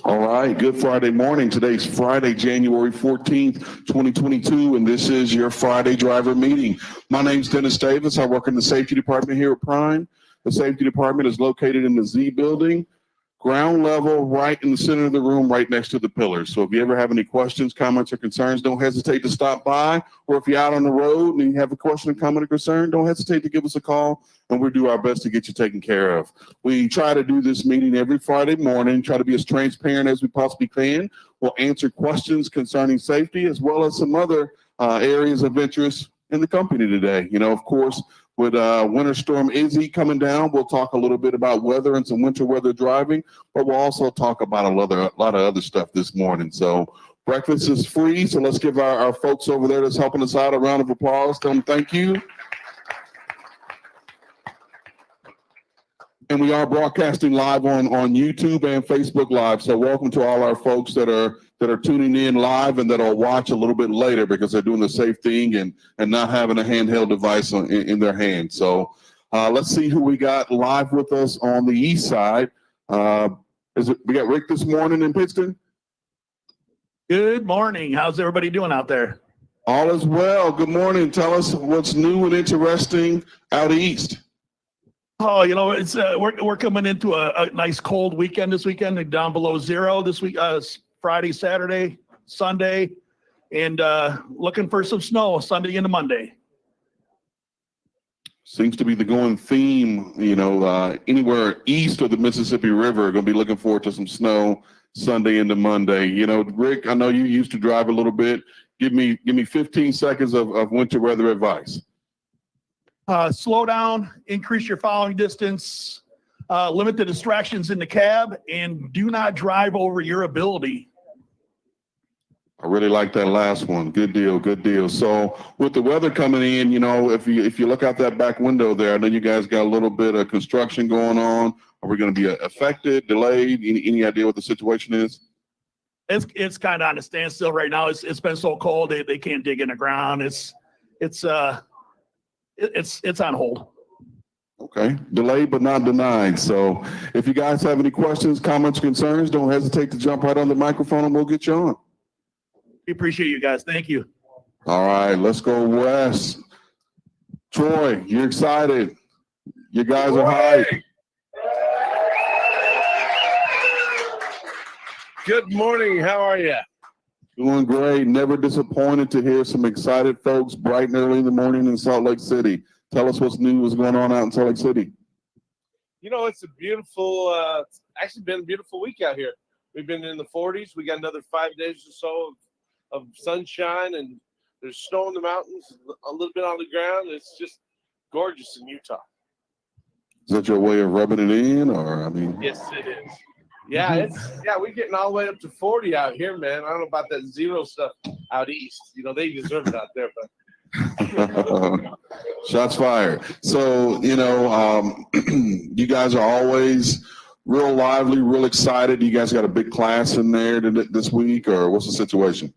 All right, good Friday morning. Today's Friday, January 14th, 2022, and this is your Friday driver meeting. My name's Dennis Davis. I work in the safety department here at Prime. The safety department is located in the Z building, ground level, right in the center of the room, right next to the pillars. So if you ever have any questions, comments, or concerns, don't hesitate to stop by. Or if you're out on the road and you have a question, comment, or concern, don't hesitate to give us a call, and we'll do our best to get you taken care of. We try to do this meeting every Friday morning, try to be as transparent as we possibly can. We'll answer questions concerning safety as well as some other areas of interest in the company today. You know, of course, with Winter Storm Izzy coming down, we'll talk a little bit about weather and some winter weather driving, but we'll also talk about a lot of other stuff this morning. So breakfast is free, so let's give our folks over there that's helping us out a round of applause. Tell them thank you. And we are broadcasting live on YouTube and Facebook Live. So welcome to all our folks that are tuning in live and that'll watch a little bit later because they're doing the safe thing and not having a handheld device in their hand. So let's see who we got live with us on the east side. We got Rick this morning in Pittston? Good morning. How's everybody doing out there? All is well. Good morning. Tell us what's new and interesting out east. Oh, you know, it's we're coming into a nice cold weekend this weekend, down below zero this week, Friday, Saturday, Sunday, and looking for some snow Sunday into Monday. Seems to be the going theme, you know, anywhere east of the Mississippi River, going to be looking forward to some snow Sunday into Monday. You know, Rick, I know you used to drive a little bit. Give me 15 seconds of winter weather advice. Slow down, increase your following distance, limit the distractions in the cab, and do not drive over your ability. I really like that last one. Good deal, good deal. So with the weather coming in, you know, if you look out that back window there, I know you guys got a little bit of construction going on. Are we going to be affected, delayed? Any idea what the situation is? It's kind of on a standstill right now. It's been so cold they can't dig in the ground. It's on hold. Okay, delayed but not denied. So if you guys have any questions, comments, concerns, don't hesitate to jump right on the microphone and we'll get you on. We appreciate you guys. Thank you. All right, let's go west. Troy, you're excited. You guys are hyped. Good morning. How are you? Doing great. Never disappointed to hear some excited folks bright and early in the morning in Salt Lake City. Tell us what's new, what's going on out in Salt Lake City. You know, it's a beautiful, actually been a beautiful week out here. We've been in the 40s. We got another 5 days or so of sunshine, and there's snow in the mountains, a little bit on the ground. It's just gorgeous in Utah. Is that your way of rubbing it in, or I mean? Yes, it is. Yeah, we're getting all the way up to 40 out here, man. I don't know about that zero stuff out east. You know, they deserve it out there, but. Shots fired. So, you know, you guys are always real lively, real excited. You guys got a big class in there this week, or what's the situation?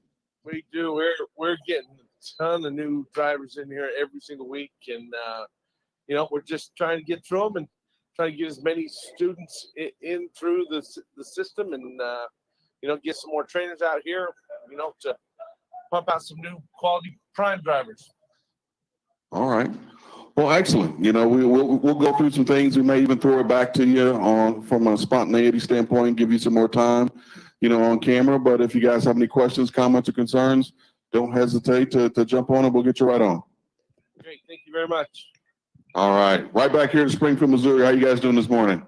We do. We're getting a ton of new drivers in here every single week, and you know, we're just trying to get through them and trying to get as many students in through the system, and you know, get some more trainers out here, you know, to pump out some new quality Prime drivers. All right. Well, excellent. You know, we'll go through some things. We may even throw it back to you from a spontaneity standpoint, give you some more time, you know, on camera. But if you guys have any questions, comments, or concerns, don't hesitate to jump on and we'll get you right on. Great. Thank you very much. All right. Right back here in Springfield, Missouri. How you guys doing this morning?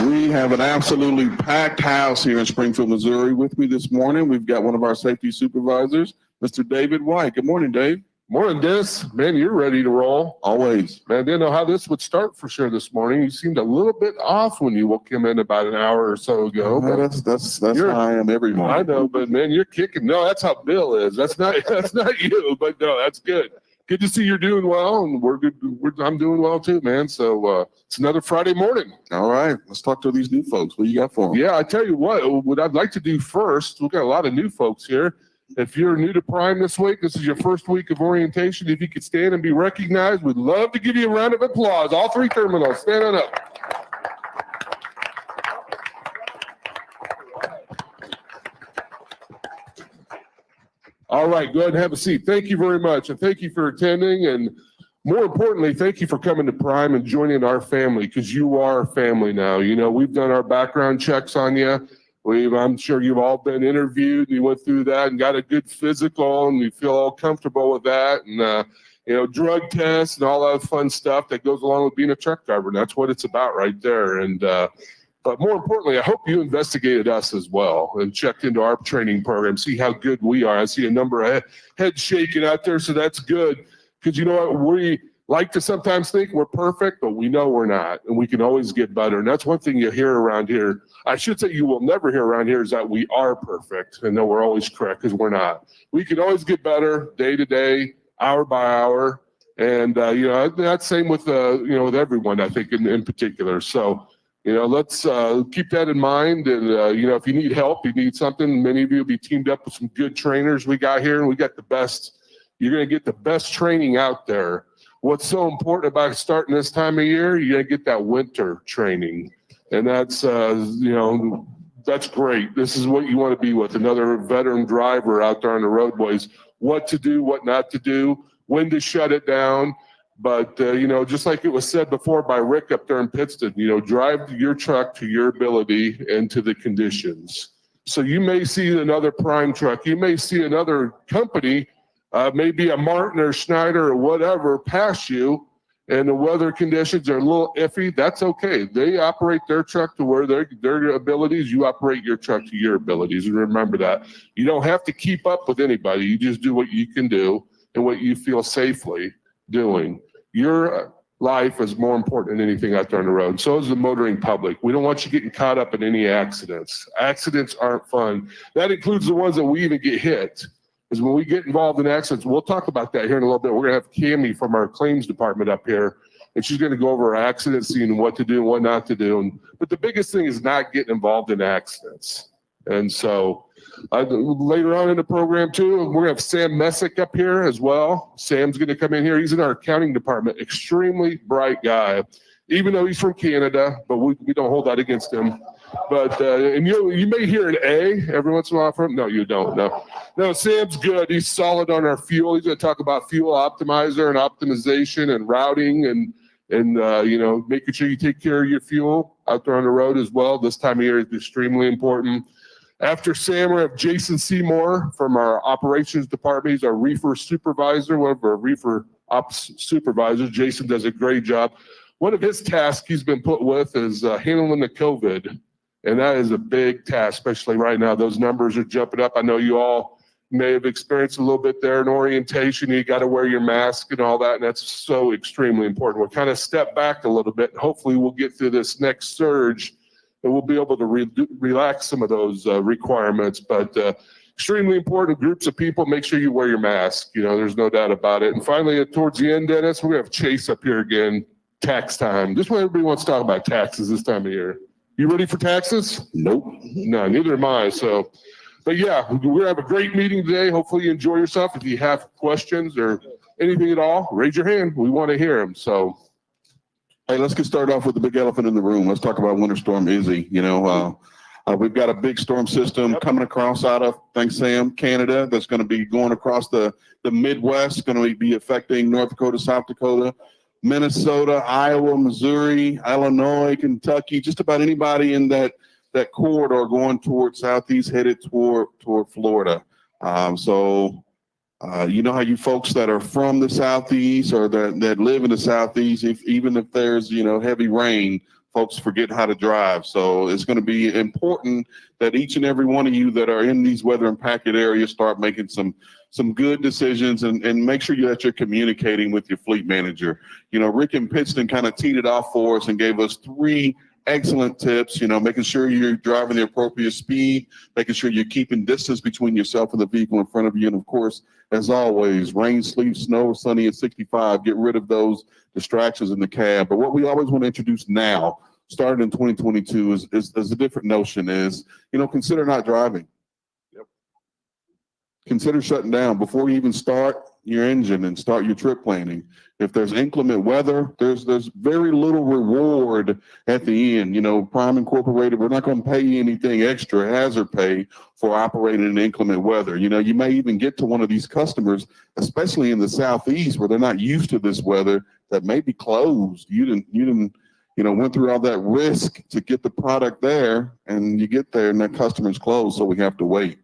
We have an absolutely packed house here in Springfield, Missouri. With me this morning, we've got one of our safety supervisors, Mr. David White. Good morning, Dave. Morning, Dennis. Man, you're ready to roll. Always. Man, I didn't know how this would start for sure this morning. You seemed a little bit off when you came in about an hour or so ago. That's how I am every morning. I know, but man, you're kicking. No, that's how Bill is. That's not you, but no, that's good. Good to see you're doing well, and we're good. I'm doing well too, man. So it's another Friday morning. All right, let's talk to these new folks. What you got for them? Yeah, I tell you what I'd like to do first, we've got a lot of new folks here. If you're new to Prime this week, this is your first week of orientation. If you could stand and be recognized, we'd love to give you a round of applause. All three terminals, stand on up. All right, go ahead and have a seat. Thank you very much. And thank you for attending. And more importantly, thank you for coming to Prime and joining our family, because you are family now. You know, we've done our background checks on you. I'm sure you've all been interviewed and you went through that and got a good physical and you feel all comfortable with that. And, you know, drug tests and all that fun stuff that goes along with being a truck driver. And that's what it's about right there. And, but more importantly, I hope you investigated us as well and checked into our training program, see how good we are. I see a number of heads shaking out there, so that's good. Because you know what, we like to sometimes think we're perfect, but we know we're not, and we can always get better. And that's one thing you hear around here. I should say you will never hear around here is that we are perfect and that we're always correct, because we're not. We can always get better day to day, hour by hour. And, you know, that's same with, you know, with everyone, I think, in particular. So, you know, let's keep that in mind. And, you know, if you need help, you need something, many of you will be teamed up with some good trainers we got here, and we got the best. You're going to get the best training out there. What's so important about starting this time of year, you're going to get that winter training. And that's, you know, that's great. This is what you want to be with, another veteran driver out there on the roadways. What to do, what not to do, when to shut it down. But, you know, just like it was said before by Rick up there in Pittston, you know, drive your truck to your ability and to the conditions. So you may see another Prime truck. You may see another company, maybe a Martin or Schneider or whatever, pass you, and the weather conditions are a little iffy. That's okay. They operate their truck to where their abilities. You operate your truck to your abilities. And remember that. You don't have to keep up with anybody. You just do what you can do and what you feel safely doing. Your life is more important than anything out there on the road. So is the motoring public. We don't want you getting caught up in any accidents. Accidents aren't fun. That includes the ones that we even get hit. Because when we get involved in accidents, we'll talk about that here in a little bit. We're going to have Cammie from our claims department up here, and she's going to go over our accident scene and what to do and what not to do. But the biggest thing is not getting involved in accidents. And so later on in the program too, we're going to have Sam Messick up here as well. Sam's going to come in here. He's in our accounting department. Extremely bright guy, even though he's from Canada, but we don't hold that against him. But and you may hear an A every once in a while from him. No, you don't. No, Sam's good. He's solid on our fuel. He's going to talk about fuel optimizer and optimization and routing and you know, making sure you take care of your fuel out there on the road as well. This time of year is extremely important. After Sam, we have Jason Seymour from our operations department. He's our reefer supervisor, one of our reefer ops supervisors. Jason does a great job. One of his tasks he's been put with is handling the COVID. And that is a big task, especially right now. Those numbers are jumping up. I know you all may have experienced a little bit there in orientation. You got to wear your mask and all that. And that's so extremely important. We'll kind of step back a little bit. Hopefully we'll get through this next surge and we'll be able to relax some of those requirements. But extremely important groups of people, make sure you wear your mask. You know, there's no doubt about it. And finally, towards the end, Dennis, we have Chase up here again. Tax time. This is what everybody wants to talk about, taxes this time of year. You ready for taxes? Nope. No, neither am I. So, but yeah, we're going to have a great meeting today. Hopefully you enjoy yourself. If you have questions or anything at all, raise your hand. We want to hear them. So, hey, let's get started off with the big elephant in the room. Let's talk about Winter Storm Izzy. You know, we've got a big storm system coming across out of, thanks Sam, Canada, that's going to be going across the Midwest, going to be affecting North Dakota, South Dakota, Minnesota, Iowa, Missouri, Illinois, Kentucky, just about anybody in that corridor going toward southeast, headed toward Florida. You know how you folks that are from the southeast or that live in the southeast, even if there's, you know, heavy rain, folks forget how to drive. So it's going to be important that each and every one of you that are in these weather impacted areas start making some good decisions and make sure that you're communicating with your fleet manager. You know, Rick and Pittston kind of teed it off for us and gave us 3 excellent tips, you know, making sure you're driving the appropriate speed, making sure you're keeping distance between yourself and the vehicle in front of you. And of course, as always, rain, sleet, snow, sunny at 65, get rid of those distractions in the cab. But what we always want to introduce now, starting in 2022, is a different notion is, you know, consider not driving. Consider shutting down before you even start. your engine and start your trip planning. If there's inclement weather, there's very little reward at the end. You know, Prime Incorporated, we're not going to pay you anything extra hazard pay for operating in inclement weather. You know, you may even get to one of these customers, especially in the Southeast, where they're not used to this weather, that may be closed. You didn't, went through all that risk to get the product there, and you get there and that customer's closed, so we have to wait.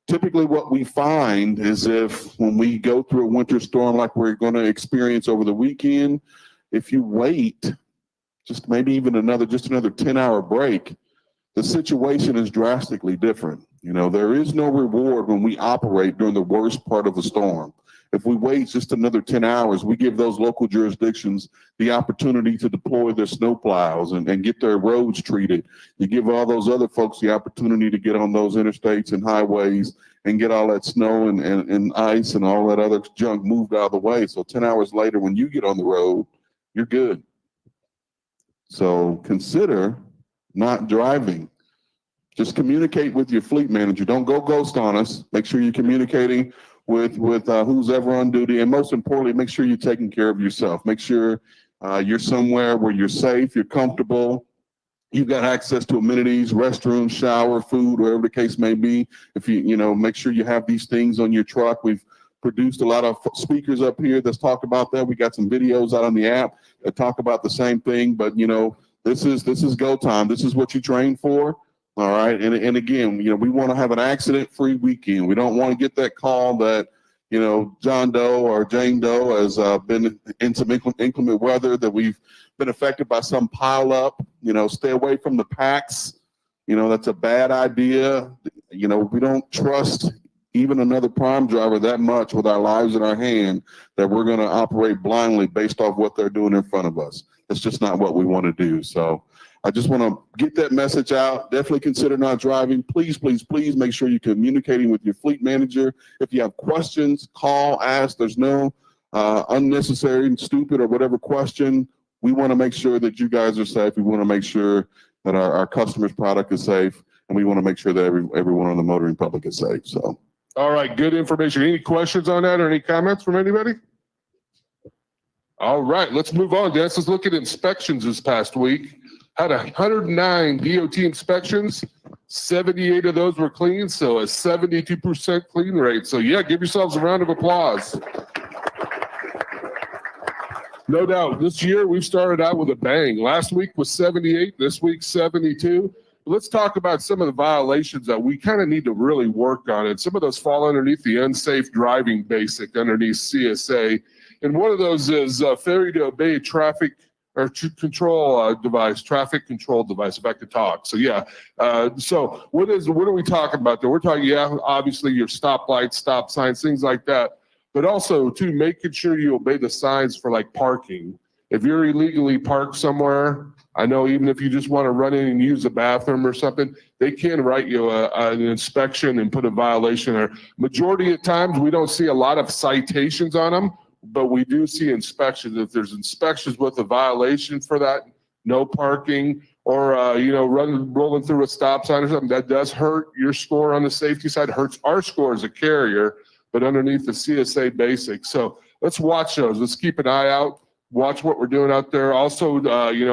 Typically what we find is when we go through a winter storm like we're going to experience over the weekend, if you wait just maybe even another 10-hour break, the situation is drastically different. You know, there is no reward when we operate during the worst part of a storm. If we wait just another 10 hours, we give those local jurisdictions the opportunity to deploy their snow plows and get their roads treated. You give all those other folks the opportunity to get on those interstates and highways and get all that snow and ice and all that other junk moved out of the way. So 10 hours later, when you get on the road, you're good. So consider not driving. Just communicate with your fleet manager. Don't go ghost on us. Make sure you're communicating with who's ever on duty, and most importantly, make sure you're taking care of yourself. Make sure you're somewhere where you're safe, you're comfortable, you've got access to amenities, restrooms, shower, food, whatever the case may be. If make sure you have these things on your truck. We've produced a lot of speakers up here that's talk about that. We got some videos out on the app that talk about the same thing. But this is go time. This is what you train for. All right. And again, we want to have an accident-free weekend. We don't want to get that call that, John Doe or Jane Doe has been in some inclement weather, that we've been affected by some pileup. Stay away from the packs. That's a bad idea. We don't trust even another Prime driver that much with our lives in our hand that we're going to operate blindly based off what they're doing in front of us. That's just not what we want to do. So I just want to get that message out. Definitely consider not driving. Please, please, please make sure you're communicating with your fleet manager. If you have questions, call, ask. There's no unnecessary, stupid, or whatever question. We want to make sure that you guys are safe. We want to make sure that our customers' product is safe, and we want to make sure that everyone on the motoring public is safe. So, all right, good information. Any questions on that or any comments from anybody? All right, let's move on, Dennis. Let's look at inspections this past week. Had 109 DOT inspections, 78 of those were clean, so a 72% clean rate. So yeah, give yourselves a round of applause. No doubt, this year we've started out with a bang. Last week was 78, this week 72. Let's talk about some of the violations that we kind of need to really work on. And some of those fall underneath the unsafe driving basic underneath CSA. And one of those is failure to obey a traffic control device, traffic control device, if I could talk. So yeah, so what are we talking about there? We're talking, obviously your stoplights, stop signs, things like that, but also too, making sure you obey the signs for like parking. If you're illegally parked somewhere, I know even if you just want to run in and use the bathroom or something, they can write you an inspection and put a violation there. Majority of times we don't see a lot of citations on them, but we do see inspections. If there's inspections with a violation for that, no parking, or rolling through a stop sign or something, that does hurt your score on the safety side, hurts our score as a carrier, but underneath the CSA basics. So let's watch those. Let's keep an eye out. Watch what we're doing out there. Also,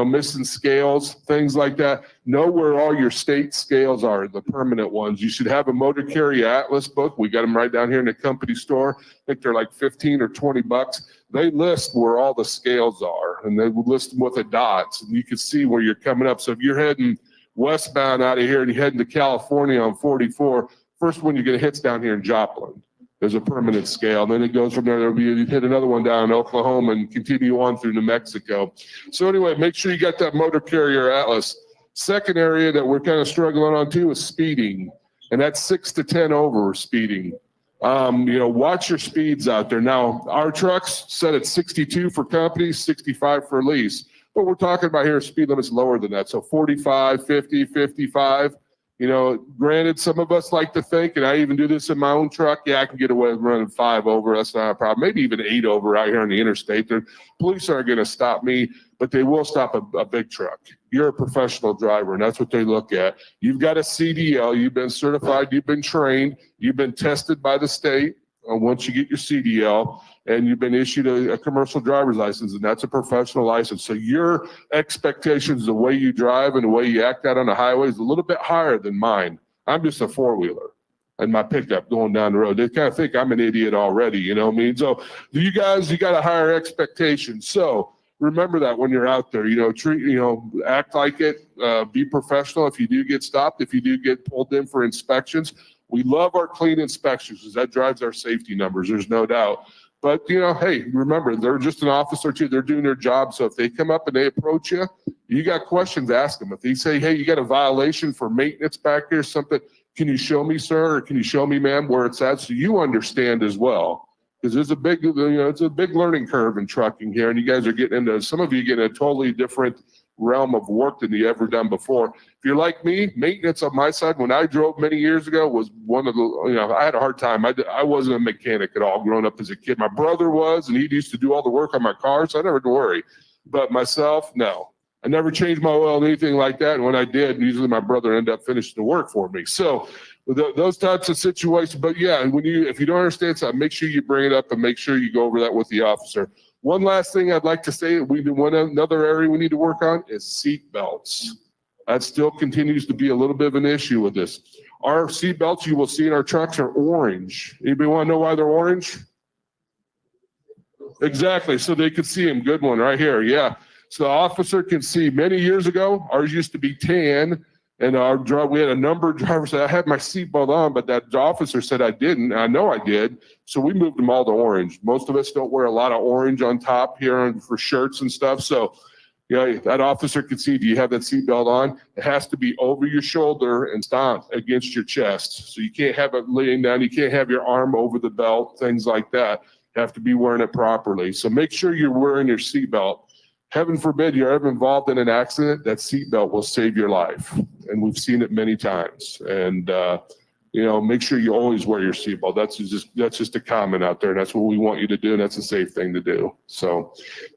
missing scales, things like that. Know where all your state scales are, the permanent ones. You should have a motor carrier atlas book. We got them right down here in the company store. I think they're like 15 or 20 bucks. They list where all the scales are, and they list them with the dots, and you can see where you're coming up. So if you're heading westbound out of here and you're heading to California on 44, first one you're going to hit's down here in Joplin. There's a permanent scale. And then it goes from there. You hit another one down in Oklahoma and continue on through New Mexico. So anyway, make sure you got that motor carrier atlas. Second area that we're kind of struggling on too is speeding. And that's 6 to 10 over speeding. Watch your speeds out there. Now, our trucks set at 62 for companies, 65 for lease. But we're talking about here speed limits lower than that. So 45, 50, 55. Granted, some of us like to think, and I even do this in my own truck, I can get away with running 5 over. That's not a problem. Maybe even 8 over out here on the interstate. The police aren't going to stop me, but they will stop a big truck. You're a professional driver, and that's what they look at. You've got a CDL. You've been certified. You've been trained. You've been tested by the state. once you get your CDL and you've been issued a commercial driver's license, and that's a professional license. So your expectations, the way you drive and the way you act out on the highway is a little bit higher than mine. I'm just a four-wheeler and my pickup going down the road. They kind of think I'm an idiot already, you know what I mean? So you guys, you got a higher expectation. So remember that when you're out there, act like it, be professional. If you do get stopped, if you do get pulled in for inspections, we love our clean inspections because that drives our safety numbers. There's no doubt. But, hey, remember, they're just an officer too. They're doing their job. So if they come up and they approach you, you got questions, ask them. If they say, hey, you got a violation for maintenance back here, something, can you show me, sir? Or can you show me, ma'am, where it's at? So you understand as well. Because there's a big, it's a big learning curve in trucking here. And you guys are getting into, some of you get in a totally different realm of work than you ever done before. If you're like me, maintenance on my side, when I drove many years ago, was one of the, I had a hard time. I wasn't a mechanic at all growing up as a kid. My brother was, and he used to do all the work on my car, so I never had to worry. But myself, no. I never changed my oil or anything like that. And when I did, usually my brother ended up finishing the work for me. So those types of situations. But yeah, if you don't understand something, make sure you bring it up and make sure you go over that with the officer. One last thing I'd like to say, another area we need to work on is seat belts. That still continues to be a little bit of an issue with this. Our seat belts you will see in our trucks are orange. Anybody want to know why they're orange? Exactly, so they could see them. Good one right here, yeah. So the officer can see. Many years ago, ours used to be tan, and we had a number of drivers that I had my seatbelt on, but that officer said I didn't. I know I did. So we moved them all to orange. Most of us don't wear a lot of orange on top here for shirts and stuff. So that officer can see, do you have that seatbelt on? It has to be over your shoulder and stop against your chest. So you can't have it laying down. You can't have your arm over the belt, things like that. You have to be wearing it properly. So make sure you're wearing your seatbelt. Heaven forbid you're ever involved in an accident, that seatbelt will save your life. And we've seen it many times. And, make sure you always wear your seatbelt. That's just a comment out there. That's what we want you to do. And that's a safe thing to do. So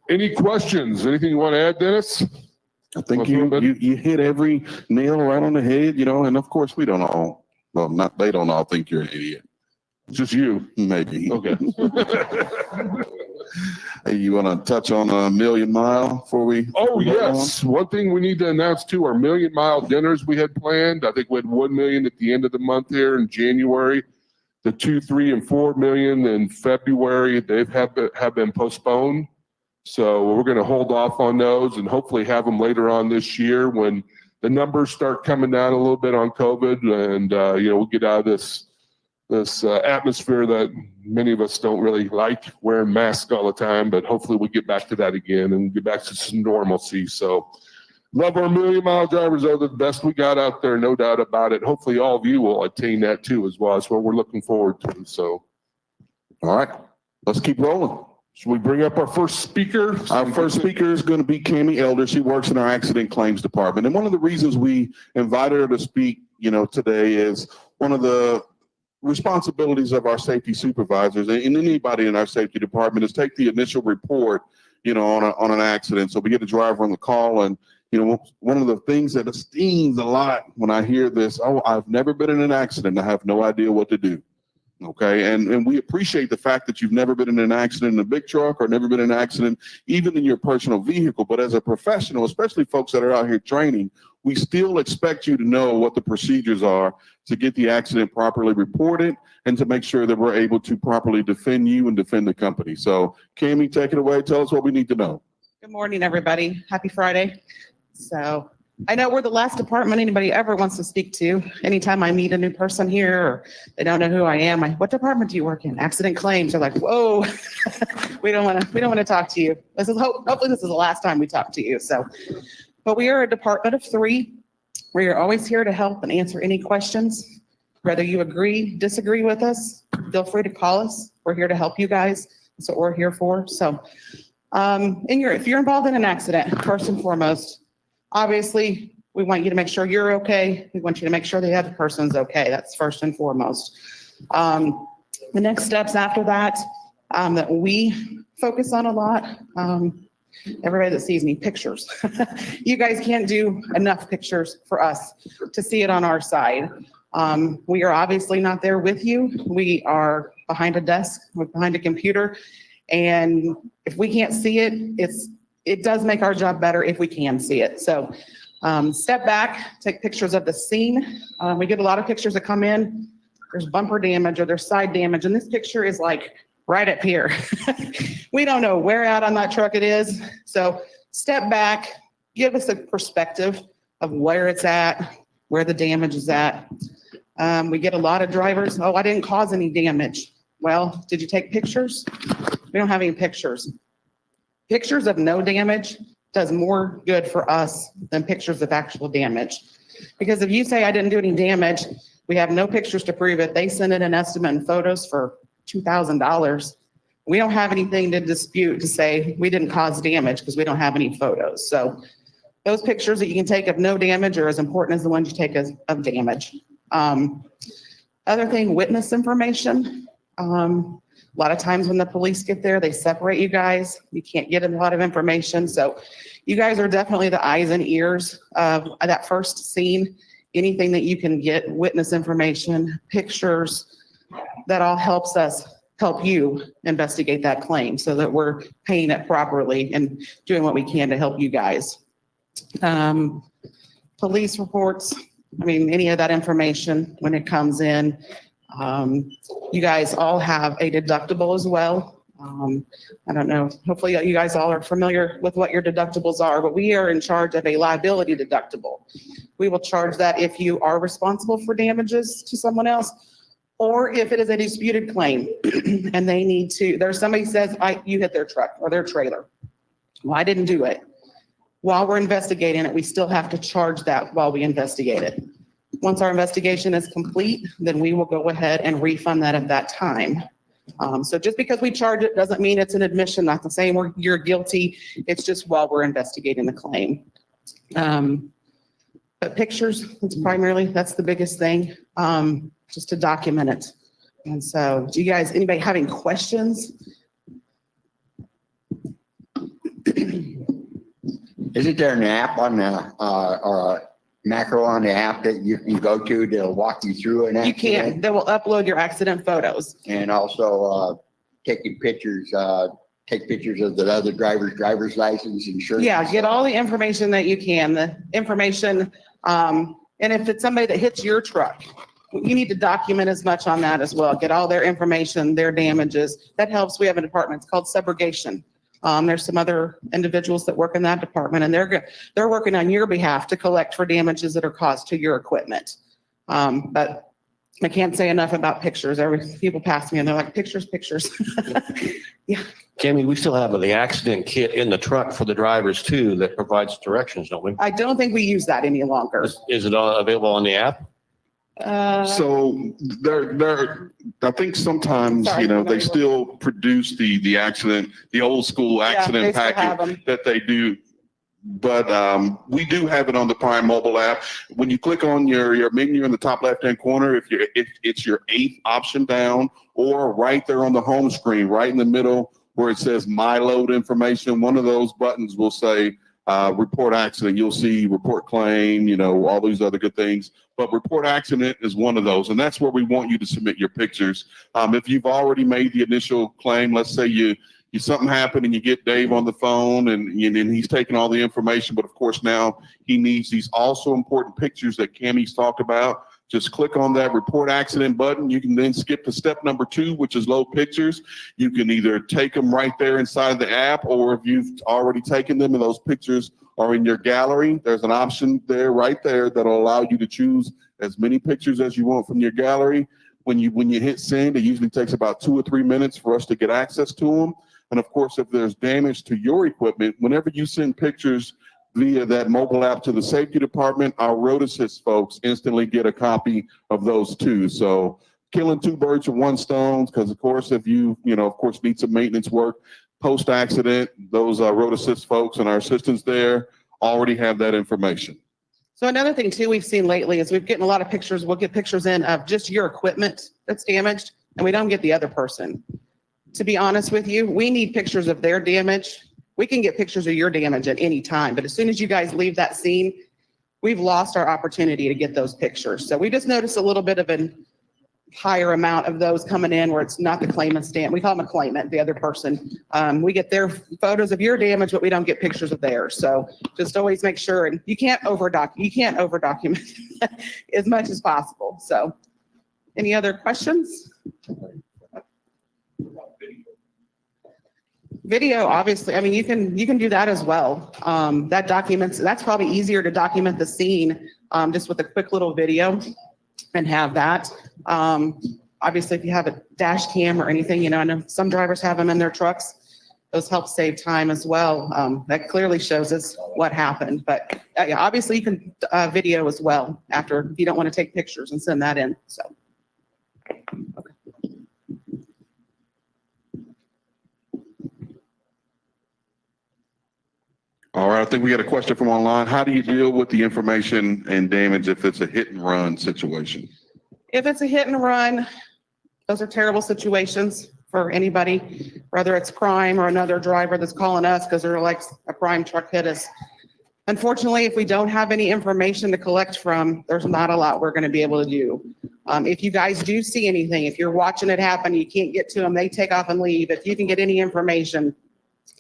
any questions? Anything you want to add, Dennis? I think you hit every nail right on the head, and of course we don't all, they don't all think you're an idiot. Just you. Maybe. Okay. Hey, you want to touch on a Million Mile before we? Oh, yes. One thing we need to announce too, our Million Mile dinners we had planned. I think we had 1 million at the end of the month here in January. The 2, 3, and 4 million in February, they have been postponed. So we're going to hold off on those and hopefully have them later on this year when the numbers start coming down a little bit on COVID and, we'll get out of this atmosphere that many of us don't really like, wearing masks all the time, but hopefully we get back to that again and get back to some normalcy. So love our Million Mile drivers. They're the best we got out there, no doubt about it. Hopefully all of you will attain that too as well. That's what we're looking forward to. So, all right, let's keep rolling. Should we bring up our first speaker? Our first speaker is going to be Cammie Elder. She works in our accident claims department. And one of the reasons we invited her to speak, today is one of the responsibilities of our safety supervisors and anybody in our safety department is take the initial report, on an accident. So we get a driver on the call and, one of the things that stings a lot when I hear this, I've never been in an accident. I have no idea what to do. Okay. And we appreciate the fact that you've never been in an accident in a big truck or never been in an accident, even in your personal vehicle. But as a professional, especially folks that are out here training, we still expect you to know what the procedures are to get the accident properly reported and to make sure that we're able to properly defend you and defend the company. So Cammie, take it away. Tell us what we need to know. Good morning, everybody. Happy Friday. So I know we're the last department anybody ever wants to speak to. Anytime I meet a new person here or they don't know who I am, what department do you work in? Accident claims. They're like, whoa, we don't want to talk to you. Hopefully this is the last time we talk to you. So, but we are a department of 3. We are always here to help and answer any questions. Whether you agree, disagree with us, feel free to call us. We're here to help you guys. That's what we're here for. So, if you're involved in an accident, first and foremost, obviously, we want you to make sure you're okay. We want you to make sure the other person's okay. That's first and foremost. The next steps after that, that we focus on a lot, everybody that sees me, pictures. You guys can't do enough pictures for us to see it on our side. We are obviously not there with you. We are behind a desk, or behind a computer. And if we can't see it, it does make our job better if we can see it. So step back, take pictures of the scene. We get a lot of pictures that come in. There's bumper damage or there's side damage. And this picture is like right up here. We don't know where out on that truck it is. So step back, give us a perspective of where it's at, where the damage is at. We get a lot of drivers, oh, I didn't cause any damage. Well, did you take pictures? We don't have any pictures. Pictures of no damage does more good for us than pictures of actual damage. Because if you say I didn't do any damage, we have no pictures to prove it. They send in an estimate and photos for $2,000. We don't have anything to dispute to say we didn't cause damage because we don't have any photos. So those pictures that you can take of no damage are as important as the ones you take of damage. Other thing, witness information. A lot of times when the police get there, they separate you guys. You can't get a lot of information. So you guys are definitely the eyes and ears of that first scene. Anything that you can get, witness information, pictures, that all helps us help you investigate that claim so that we're paying it properly and doing what we can to help you guys. Police reports, I mean, any of that information when it comes in. You guys all have a deductible as well. I don't know, hopefully you guys all are familiar with what your deductibles are, but we are in charge of a liability deductible. We will charge that if you are responsible for damages to someone else, or if it is a disputed claim and they need to, there's somebody says, you hit their truck or their trailer. Well, I didn't do it. While we're investigating it, we still have to charge that while we investigate it. Once our investigation is complete, then we will go ahead and refund that at that time. So just because we charge it doesn't mean it's an admission, not the same or you're guilty. It's just while we're investigating the claim. But pictures, it's primarily, that's the biggest thing, just to document it. And so do you guys, anybody having questions? Isn't there an app on the, or a macro on the app that you can go to walk you through an You accident? can, they will upload your accident photos. And also, taking pictures, take pictures of the other driver's license, insurance. Yeah, get all the information that you can, the information, and if it's somebody that hits your truck, you need to document as much on that as well. Get all their information, their damages. That helps. We have a department, it's called subrogation. There's some other individuals that work in that department and they're working on your behalf to collect for damages that are caused to your equipment. But I can't say enough about pictures. People pass me and they're like, pictures. Yeah. Tammy, we still have the accident kit in the truck for the drivers too that provides directions, don't we? I don't think we use that any longer. Is it available on the app? So I think sometimes, Sorry, they still produce the accident, the old school Yeah, accident they still have packet them. that they do. But we do have it on the Prime mobile app. When you click on your menu in the top left-hand corner, if it's your 8th option down, or right there on the home screen, right in the middle where it says My Load Information, one of those buttons will say report accident. You'll see report claim, all these other good things. But report accident is one of those, and that's where we want you to submit your pictures. If you've already made the initial claim, let's say you something happened and you get Dave on the phone and he's taking all the information, but of course now he needs these also important pictures that Cammie's talked about. Just click on that report accident button. You can then skip to step number 2, which is load pictures. You can either take them right there inside the app, or if you've already taken them and those pictures are in your gallery, there's an option there right there that'll allow you to choose as many pictures as you want from your gallery. When you hit send, it usually takes about 2 or 3 minutes for us to get access to them. And of course, if there's damage to your equipment, whenever you send pictures via that mobile app to the safety department, our road assist folks instantly get a copy of those too. So killing 2 birds with 1 stone, because of course, if you need some maintenance work post-accident, those road assist folks and our assistants there already have that information. So another thing too we've seen lately is we've getting a lot of pictures. We'll get pictures in of just your equipment that's damaged, and we don't get the other person. To be honest with you, we need pictures of their damage. We can get pictures of your damage at any time, but as soon as you guys leave that scene, we've lost our opportunity to get those pictures. So we just noticed a little bit of an higher amount of those coming in where it's not the claimant stamp. We call them a claimant, the other person. We get their photos of your damage, but we don't get pictures of theirs. So just always make sure, and you can't over document as much as possible. So any other questions? Video, obviously, I mean, you can do that as well. That's probably easier to document the scene, just with a quick little video and have that. Obviously, if you have a dash cam or anything, I know some drivers have them in their trucks. Those help save time as well. That clearly shows us what happened, but yeah, obviously you can video as well after, if you don't want to take pictures and send that in, so. All right, I think we got a question from online. How do you deal with the information and damage if it's a hit and run situation? If it's a hit and run, those are terrible situations for anybody, whether it's crime or another driver that's calling us because they're like, a crime truck hit us. Unfortunately, if we don't have any information to collect from, there's not a lot we're going to be able to do. If you guys do see anything, if you're watching it happen, you can't get to them, they take off and leave. If you can get any information,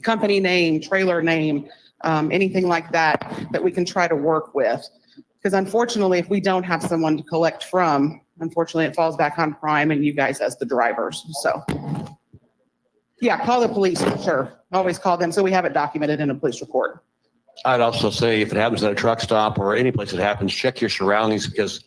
company name, trailer name, anything like that, that we can try to work with. Because unfortunately, if we don't have someone to collect from, unfortunately, it falls back on Prime and you guys as the drivers. So yeah, call the police for sure. Always call them so we have it documented in a police report. I'd also say if it happens at a truck stop or any place that happens, check your surroundings because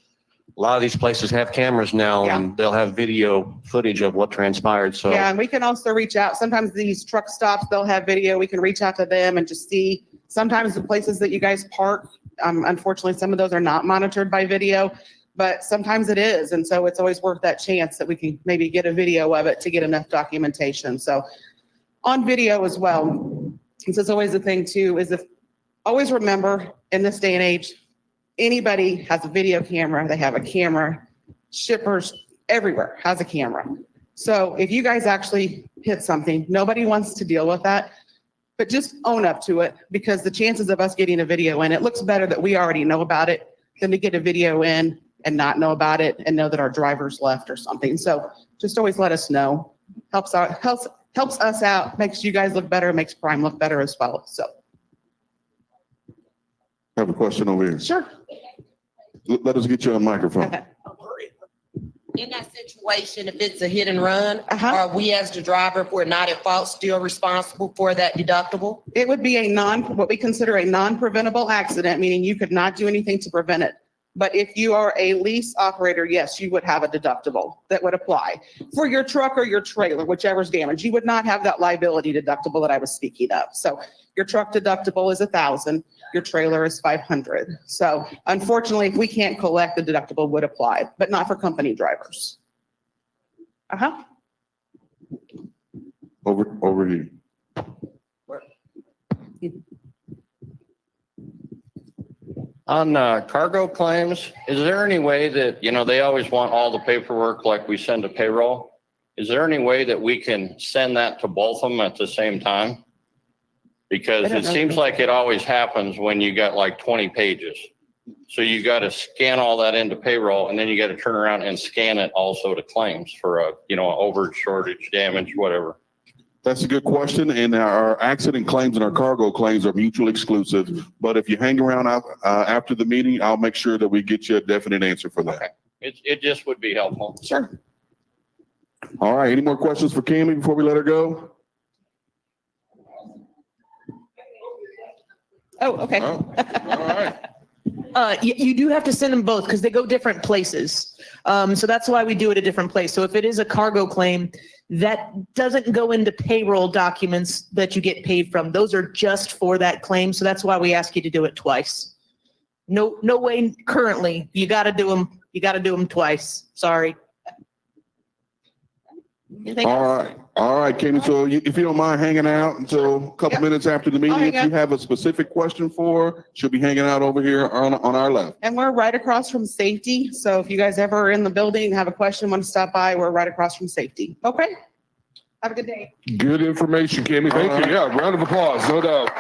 a lot of these places have cameras now and they'll have video footage of what transpired. So yeah, and we can also reach out. Sometimes these truck stops, they'll have video. We can reach out to them and just see. Sometimes the places that you guys park, unfortunately, some of those are not monitored by video, but sometimes it is. And so it's always worth that chance that we can maybe get a video of it to get enough documentation. So on video as well, this is always the thing too, is always remember in this day and age, anybody has a video camera, they have a camera, shippers everywhere has a camera. So if you guys actually hit something, nobody wants to deal with that, but just own up to it because the chances of us getting a video in, it looks better that we already know about it than to get a video in and not know about it and know that our driver's left or something. So just always let us know. Helps us out, makes you guys look better, makes Prime look better as well. So. I have a question over here. Sure. Let us get you a microphone. Okay. In that situation, if it's a hit and run, Uh-huh. are we as the driver, if we're not at fault, still responsible for that deductible? It would be what we consider a non-preventable accident, meaning you could not do anything to prevent it. But if you are a lease operator, yes, you would have a deductible that would apply for your truck or your trailer, whichever's damaged. You would not have that liability deductible that I was speaking of. So your truck deductible is $1,000, your trailer is $500. So unfortunately, if we can't collect, the deductible would apply, but not for company drivers. Uh-huh. Over here. on cargo claims, is there any way that, they always want all the paperwork like we send to payroll? Is there any way that we can send that to both of them at the same time? Because it seems like it always happens when you got like 20 pages. So you got to scan all that into payroll and then you got to turn around and scan it also to claims for overage, shortage, damage, whatever. That's a good question. And our accident claims and our cargo claims are mutually exclusive. But if you hang around after the meeting, I'll make sure that we get you a definite answer for that. Okay. It just would be helpful. Sure. All right. Any more questions for Cammie before we let her go? Oh, okay. Oh, all right. You do have to send them both because they go different places. So that's why we do it a different place. So if it is a cargo claim, that doesn't go into payroll documents that you get paid from. Those are just for that claim. So that's why we ask you to do it twice. No way currently. You got to do them. You got to do them twice. Sorry. Anything else? All right, Cammie. So if you don't mind hanging out until a couple minutes after the meeting, hang if you have a specific question for her, she'll be hanging out over here on our left. And we're right across from safety. So if you guys ever are in the building, have a question, want to stop by, we're right across from safety. Okay. Have a good day. Good information, Cammy. Thank you. Yeah, round of applause, no doubt.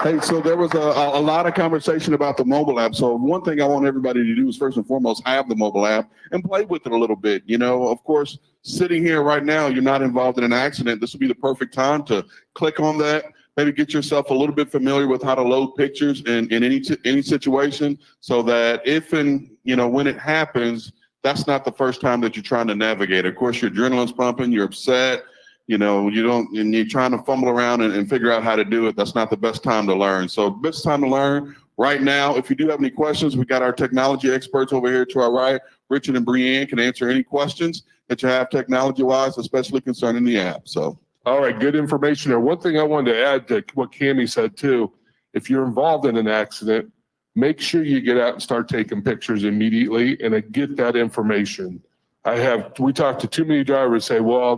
Hey, so there was a lot of conversation about the mobile app. So one thing I want everybody to do is first and foremost have the mobile app and play with it a little bit. You know, of course, sitting here right now, you're not involved in an accident. This would be the perfect time to click on that. Maybe get yourself a little bit familiar with how to load pictures in any situation, so that if and when it happens, that's not the first time that you're trying to navigate. Of course, your adrenaline's pumping, you're upset. You don't, and you're trying to fumble around and figure out how to do it. That's not the best time to learn. So best time to learn right now. If you do have any questions, we got our technology experts over here to our right. Richard and Brianne can answer any questions that you have technology-wise, especially concerning the app. So. All right, good information there. One thing I wanted to add to what Cammy said too, if you're involved in an accident, make sure you get out and start taking pictures immediately and get that information. We talked to too many drivers say, well,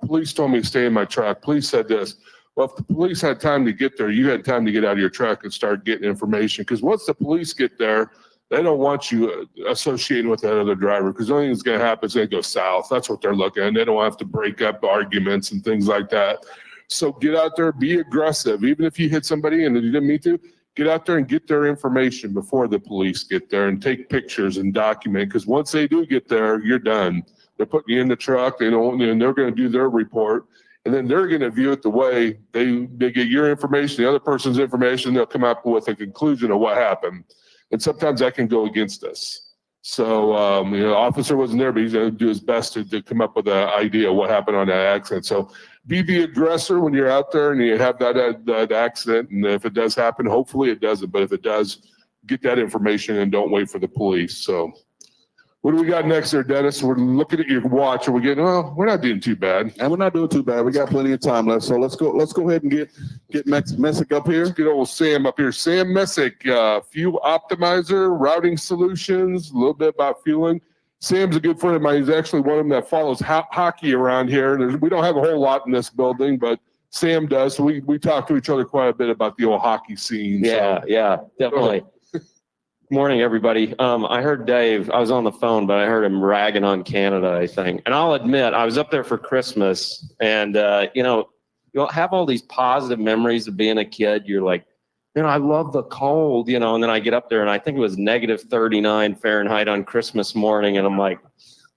police told me to stay in my truck. Police said this. Well, if the police had time to get there, you had time to get out of your truck and start getting information. Because once the police get there, they don't want you associating with that other driver, because the only thing that's going to happen is going to go south. That's what they're looking at. They don't have to break up arguments and things like that. So get out there, be aggressive. Even if you hit somebody and you didn't mean to, get out there and get their information before the police get there and take pictures and document. Because once they do get there, you're done. They're putting you in the truck, and they're going to do their report. And then they're going to view it the way they get your information, the other person's information. They'll come up with a conclusion of what happened. And sometimes that can go against us. So, officer wasn't there, but he's going to do his best to come up with an idea of what happened on that accident. So be the aggressor when you're out there and you have that accident. And if it does happen, hopefully it doesn't. But if it does, get that information and don't wait for the police. So what do we got next there, Dennis? We're looking at your watch. Are we getting, well, we're not doing too bad. And we're not doing too bad. We got plenty of time left. So let's go ahead and get Messick up here. Let's get old Sam up here. Sam Messick, fuel optimizer, routing solutions, a little bit about fueling. Sam's a good friend of mine. He's actually one of them that follows hockey around here. We don't have a whole lot in this building, but Sam does. So we talk to each other quite a bit about the old hockey scene. Yeah, definitely. Morning, everybody. I heard Dave, I was on the phone, but I heard him ragging on Canada, I think. And I'll admit, I was up there for Christmas, and, you'll have all these positive memories of being a kid. You're like, I love the cold, and then I get up there and I think it was -39 Fahrenheit on Christmas morning. And I'm like,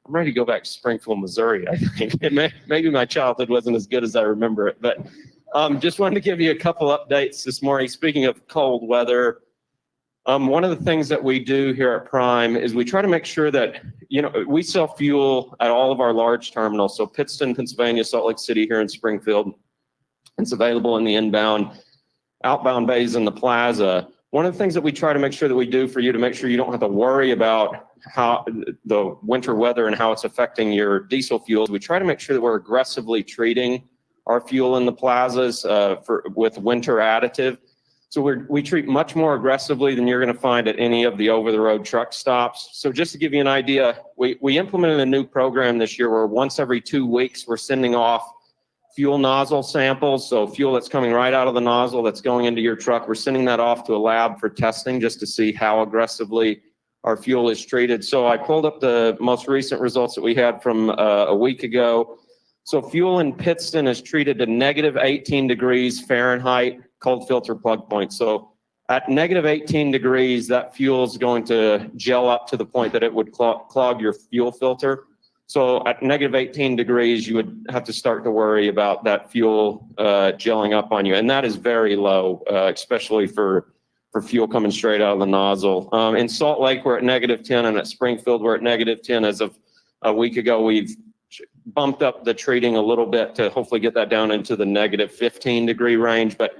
I'm ready to go back to Springfield, Missouri. I think maybe my childhood wasn't as good as I remember it, but just wanted to give you a couple updates this morning. Speaking of cold weather, one of the things that we do here at Prime is we try to make sure that, we sell fuel at all of our large terminals. So Pittston, Pennsylvania, Salt Lake City here in Springfield. It's available in the inbound, outbound bays in the plaza. One of the things that we try to make sure that we do for you to make sure you don't have to worry about how the winter weather and how it's affecting your diesel fuels, we try to make sure that we're aggressively treating our fuel in the plazas with winter additive. So we treat much more aggressively than you're going to find at any of the over-the-road truck stops. So just to give you an idea, we implemented a new program this year where once every 2 weeks, we're sending off fuel nozzle samples. So fuel that's coming right out of the nozzle that's going into your truck, we're sending that off to a lab for testing just to see how aggressively our fuel is treated. So I pulled up the most recent results that we had from a week ago. So fuel in Pittston is treated to -18 degrees Fahrenheit cold filter plug point. So at -18 degrees, that fuel is going to gel up to the point that it would clog your fuel filter. So at -18 degrees, you would have to start to worry about that fuel gelling up on you. And that is very low, especially for fuel coming straight out of the nozzle. In Salt Lake, we're at -10, and at Springfield, we're at -10. As of a week ago, we've bumped up the treating a little bit to hopefully get that down into the -15 degree range. But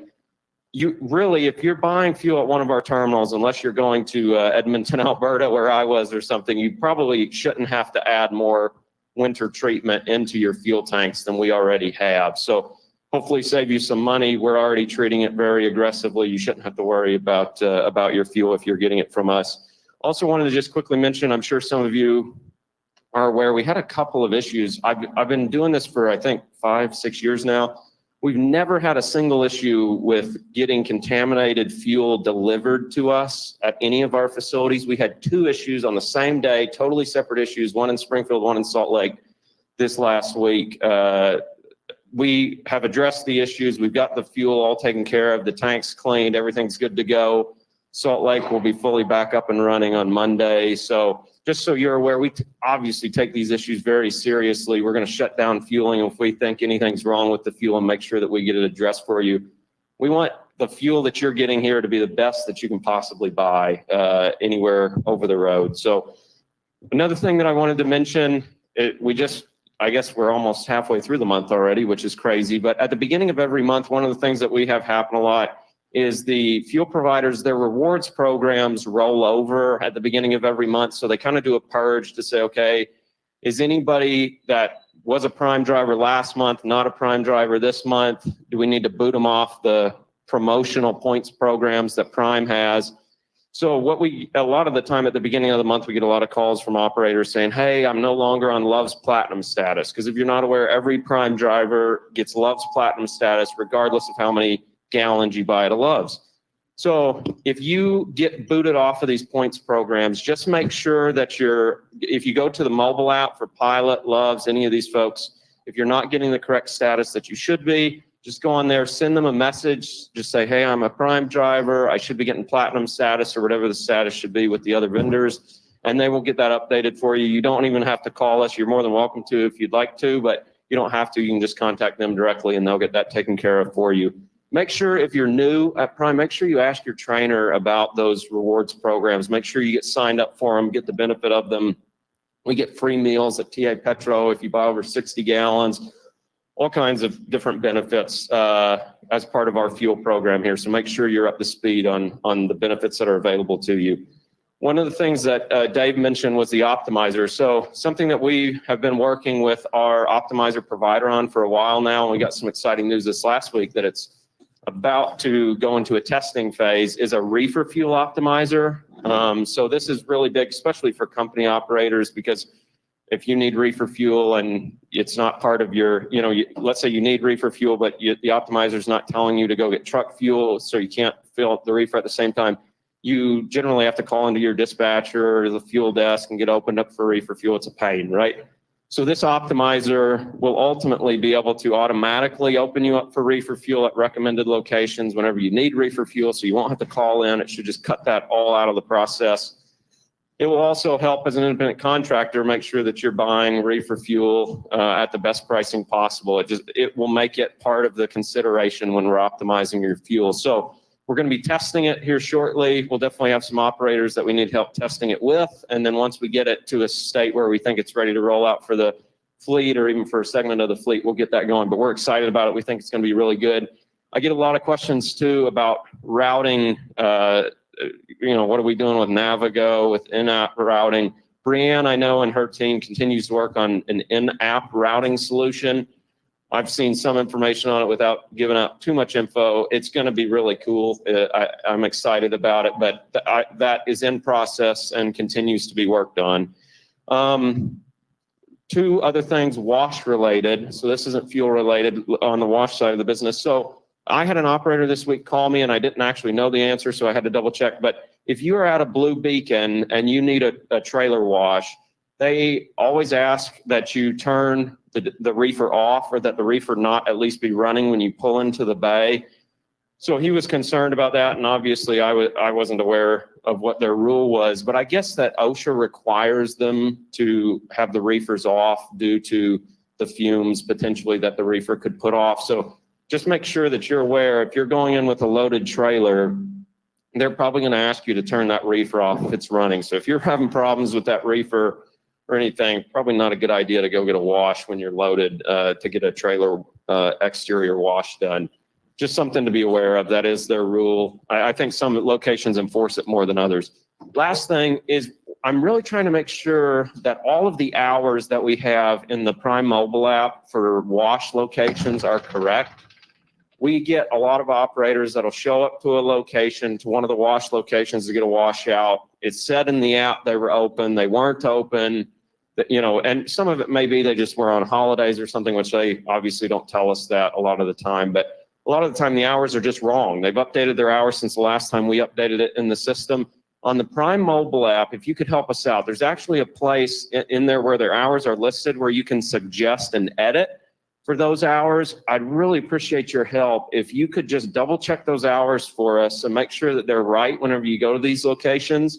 you really, if you're buying fuel at one of our terminals, unless you're going to Edmonton, Alberta, where I was or something, you probably shouldn't have to add more winter treatment into your fuel tanks than we already have. So hopefully save you some money. We're already treating it very aggressively. You shouldn't have to worry about your fuel if you're getting it from us. Also wanted to just quickly mention, I'm sure some of you are aware, we had a couple of issues. I've been doing this for, I think, 5-6 years now. We've never had a single issue with getting contaminated fuel delivered to us at any of our facilities. We had 2 issues on the same day, totally separate issues, one in Springfield, one in Salt Lake this last week. we have addressed the issues. We've got the fuel all taken care of, the tanks cleaned, everything's good to go. Salt Lake will be fully back up and running on Monday. So just so you're aware, we obviously take these issues very seriously. We're going to shut down fueling if we think anything's wrong with the fuel and make sure that we get it addressed for you. We want the fuel that you're getting here to be the best that you can possibly buy anywhere over the road. So another thing that I wanted to mention, I guess we're almost halfway through the month already, which is crazy. But at the beginning of every month, one of the things that we have happen a lot is the fuel providers, their rewards programs roll over at the beginning of every month. So they kind of do a purge to say, okay, is anybody that was a prime driver last month not a prime driver this month? Do we need to boot them off the promotional points programs that Prime has? So a lot of the time at the beginning of the month, we get a lot of calls from operators saying, hey, I'm no longer on Love's Platinum status. Because if you're not aware, every prime driver gets Love's Platinum status regardless of how many gallons you buy at a Love's. So if you get booted off of these points programs, just make sure that if you go to the mobile app for Pilot, Love's, any of these folks, if you're not getting the correct status that you should be, just go on there, send them a message, just say, hey, I'm a prime driver. I should be getting platinum status or whatever the status should be with the other vendors. And they will get that updated for you. You don't even have to call us. You're more than welcome to if you'd like to, but you don't have to. You can just contact them directly and they'll get that taken care of for you. Make sure if you're new at Prime, make sure you ask your trainer about those rewards programs. Make sure you get signed up for them, get the benefit of them. We get free meals at TA Petro if you buy over 60 gallons. All kinds of different benefits as part of our fuel program here. So make sure you're up to speed on the benefits that are available to you. One of the things that Dave mentioned was the optimizer. So something that we have been working with our optimizer provider on for a while now, and we got some exciting news this last week that it's about to go into a testing phase, is a reefer fuel optimizer. So this is really big, especially for company operators, because if you need reefer fuel and it's not part of your, let's say you need reefer fuel, but the optimizer is not telling you to go get truck fuel, so you can't fill up the reefer at the same time, you generally have to call into your dispatcher or the fuel desk and get opened up for reefer fuel. It's a pain, right? So this optimizer will ultimately be able to automatically open you up for reefer fuel at recommended locations whenever you need reefer fuel, so you won't have to call in. It should just cut that all out of the process. It will also help as an independent contractor make sure that you're buying reefer fuel at the best pricing possible. It will make it part of the consideration when we're optimizing your fuel. So we're going to be testing it here shortly. We'll definitely have some operators that we need help testing it with. And then once we get it to a state where we think it's ready to roll out for the fleet or even for a segment of the fleet, we'll get that going. But we're excited about it. We think it's going to be really good. I get a lot of questions too about routing. What are we doing with Navigo, with in-app routing? Brianne, I know, and her team continues to work on an in-app routing solution. I've seen some information on it without giving out too much info. It's going to be really cool. I'm excited about it, but that is in process and continues to be worked on. Two other things, wash related. So this isn't fuel related on the wash side of the business. So I had an operator this week call me and I didn't actually know the answer, so I had to double check. But if you are at a Blue Beacon and you need a trailer wash, they always ask that you turn the reefer off, or that the reefer not at least be running when you pull into the bay. So he was concerned about that, and obviously I wasn't aware of what their rule was, but I guess that OSHA requires them to have the reefers off due to the fumes potentially that the reefer could put off. So just make sure that you're aware, if you're going in with a loaded trailer, they're probably going to ask you to turn that reefer off if it's running. So if you're having problems with that reefer or anything, probably not a good idea to go get a wash when you're loaded to get a trailer exterior wash done. Just something to be aware of. That is their rule. I think some locations enforce it more than others. Last thing is, I'm really trying to make sure that all of the hours that we have in the Prime mobile app for wash locations are correct. We get a lot of operators that'll show up to a location, to one of the wash locations to get a wash out. It's said in the app they were open, they weren't open, and some of it may be they just were on holidays or something, which they obviously don't tell us that a lot of the time. But a lot of the time the hours are just wrong. They've updated their hours since the last time we updated it in the system. On the Prime mobile app, if you could help us out, there's actually a place in there where their hours are listed where you can suggest an edit for those hours, I'd really appreciate your help. If you could just double check those hours for us and make sure that they're right whenever you go to these locations.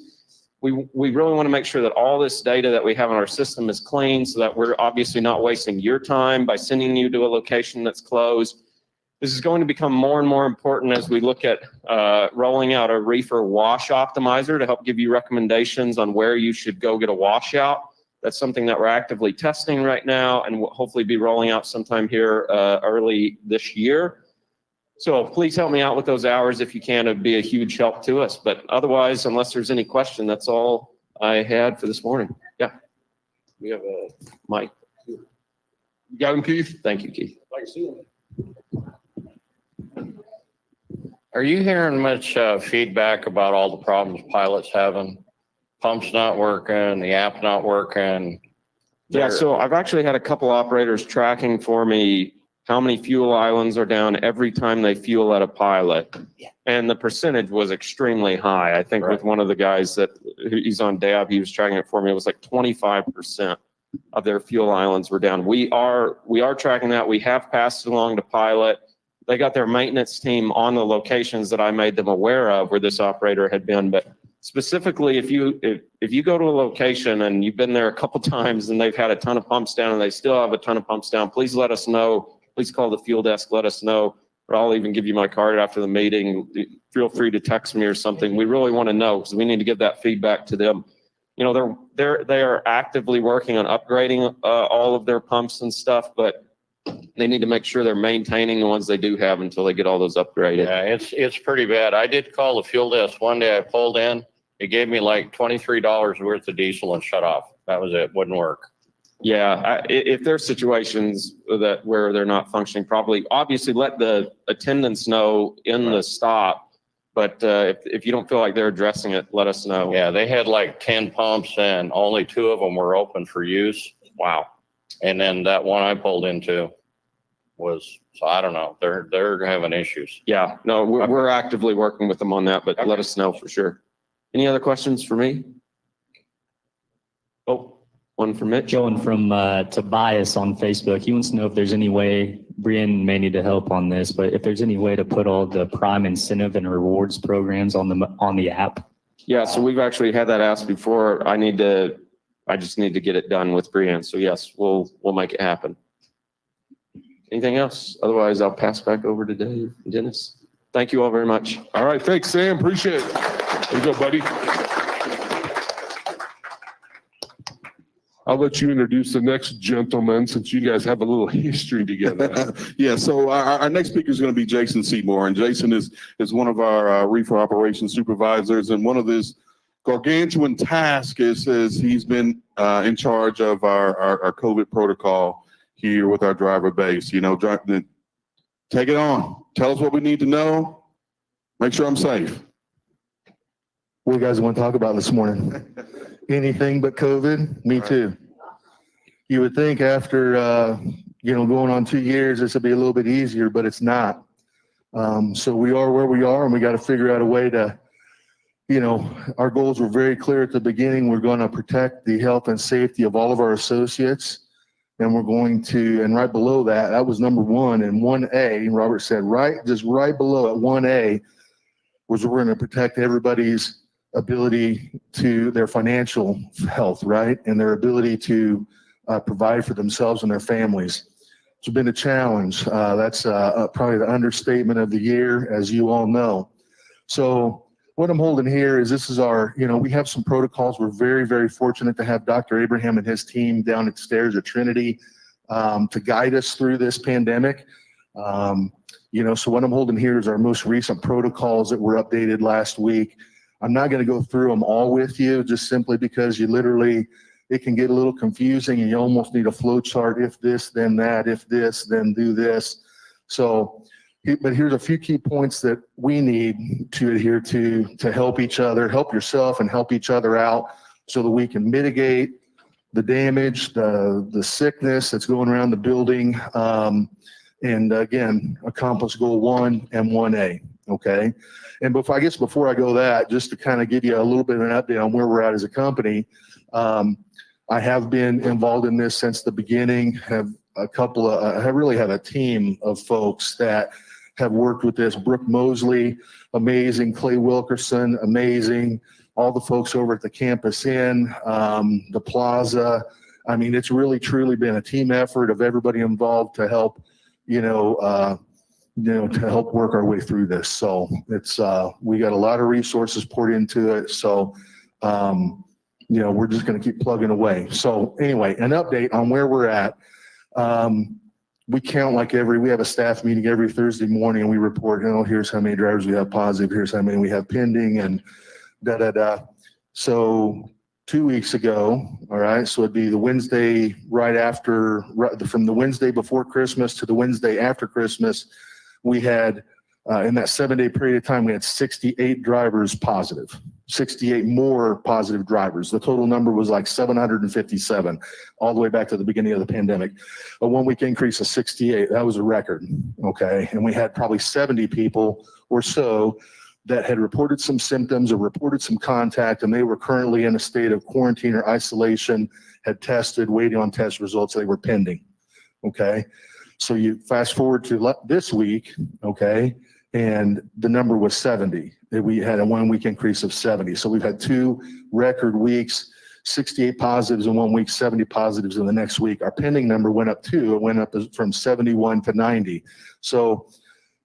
We really want to make sure that all this data that we have in our system is clean so that we're obviously not wasting your time by sending you to a location that's closed. This is going to become more and more important as we look at rolling out a reefer wash optimizer to help give you recommendations on where you should go get a washout. That's something that we're actively testing right now and will hopefully be rolling out sometime here early this year. So please help me out with those hours if you can. It'd be a huge help to us. But otherwise, unless there's any question, that's all I had for this morning. Yeah. We have a mic. You got him, Keith? Thank you, Keith. Are you hearing much feedback about all the problems pilots having? Pumps not working, the app not working? Yeah, so I've actually had a couple operators tracking for me how many fuel islands are down every time they fuel at a pilot. Yeah. And the percentage was extremely high. I think with Right. one of the guys that he's on DAB, he was tracking it for me. It was like 25% of their fuel islands were down. We are tracking that. We have passed it along to pilot. They got their maintenance team on the locations that I made them aware of where this operator had been. But specifically, if you go to a location and you've been there a couple times and they've had a ton of pumps down and they still have a ton of pumps down, please let us know. Please call the fuel desk, let us know, or I'll even give you my card after the meeting. Feel free to text me or something. We really want to know because we need to give that feedback to them. You know, they are actively working on upgrading all of their pumps and stuff, but they need to make sure they're maintaining the ones they do have until they get all those upgraded. Yeah, it's pretty bad. I did call the fuel desk one day. I pulled in. It gave me like $23 worth of diesel and shut off. That was it. Wouldn't work. Yeah, if there's situations where they're not functioning properly, obviously let the attendants know in the stop. But if you don't feel like they're addressing it, let us know. Yeah, they had like 10 pumps and only 2 of them were open for use. Wow. And then that one I pulled into was, so I don't know, they're having issues. Yeah, no, we're actively working with them on that, but let us know for sure. Any other questions for me? Oh, one for Mitch. Going from Tobias on Facebook. He wants to know if there's any way, Brian may need to help on this, but if there's any way to put all the Prime incentive and rewards programs on the app. Yeah, so we've actually had that asked before. I just need to get it done with Brian. So yes, we'll make it happen. Anything else? Otherwise, I'll pass back over to Dave and Dennis. Thank you all very much. All right, thanks, Sam. Appreciate it. There you go, buddy. I'll let you introduce the next gentleman since you guys have a little history together. Yeah, so our next speaker is going to be Jason Seymour, and Jason is one of our reefer operations supervisors, and one of his gargantuan tasks is he's been in charge of our COVID protocol here with our driver base. You know, take it on. Tell us what we need to know. Make sure I'm safe. What do you guys want to talk about this morning? Anything but COVID? Me too. You would think after, going on 2 years, this would be a little bit easier, but it's not. So we are where we are, and we got to figure out a way to, our goals were very clear at the beginning. We're going to protect the health and safety of all of our associates. And we're going to, and right below that was number 1. And 1A, Robert said, just right below it, 1A, was we're going to protect everybody's ability to their financial health, right? And their ability to provide for themselves and their families. It's been a challenge. That's probably the understatement of the year, as you all know. So what I'm holding here is this is our, we have some protocols. We're very, very fortunate to have Dr. Abraham and his team down at stairs at Trinity to guide us through this pandemic. So what I'm holding here is our most recent protocols that were updated last week. I'm not going to go through them all with you, just simply because it can get a little confusing and you almost need a flow chart. If this, then that, if this, then do this. So, but here's a few key points that we need to adhere to help each other, help yourself and help each other out so that we can mitigate the damage, the sickness that's going around the building. And again, accomplish goal 1 and 1A. Okay. And before I go that, just to kind of give you a little bit of an update on where we're at as a company, I have been involved in this since the beginning, have I really have a team of folks that have worked with this. Brooke Mosley, amazing. Clay Wilkerson, amazing. All the folks over at the Campus Inn, the Plaza. I mean, it's really truly been a team effort of everybody involved to help, to help work our way through this. So it's, we got a lot of resources poured into it. So, we're just going to keep plugging away. So anyway, an update on where we're at. We count we have a staff meeting every Thursday morning and we report, here's how many drivers we have positive, here's how many we have pending, and So 2 weeks ago, all right, so it'd be the Wednesday from the Wednesday before Christmas to the Wednesday after Christmas, we had, in that 7-day period of time, we had 68 drivers positive, 68 more positive drivers. The total number was like 757, all the way back to the beginning of the pandemic. A 1 week increase of 68, that was a record, okay? And we had probably 70 people or so that had reported some symptoms or reported some contact, and they were currently in a state of quarantine or isolation, had tested, waiting on test results, they were pending, okay? So you fast forward to this week, okay, and the number was 70. We had a 1 week increase of 70. So we've had 2 record weeks, 68 positives in 1 week, 70 positives in the next week. Our pending number went up too. It went up from 71 to 90. So,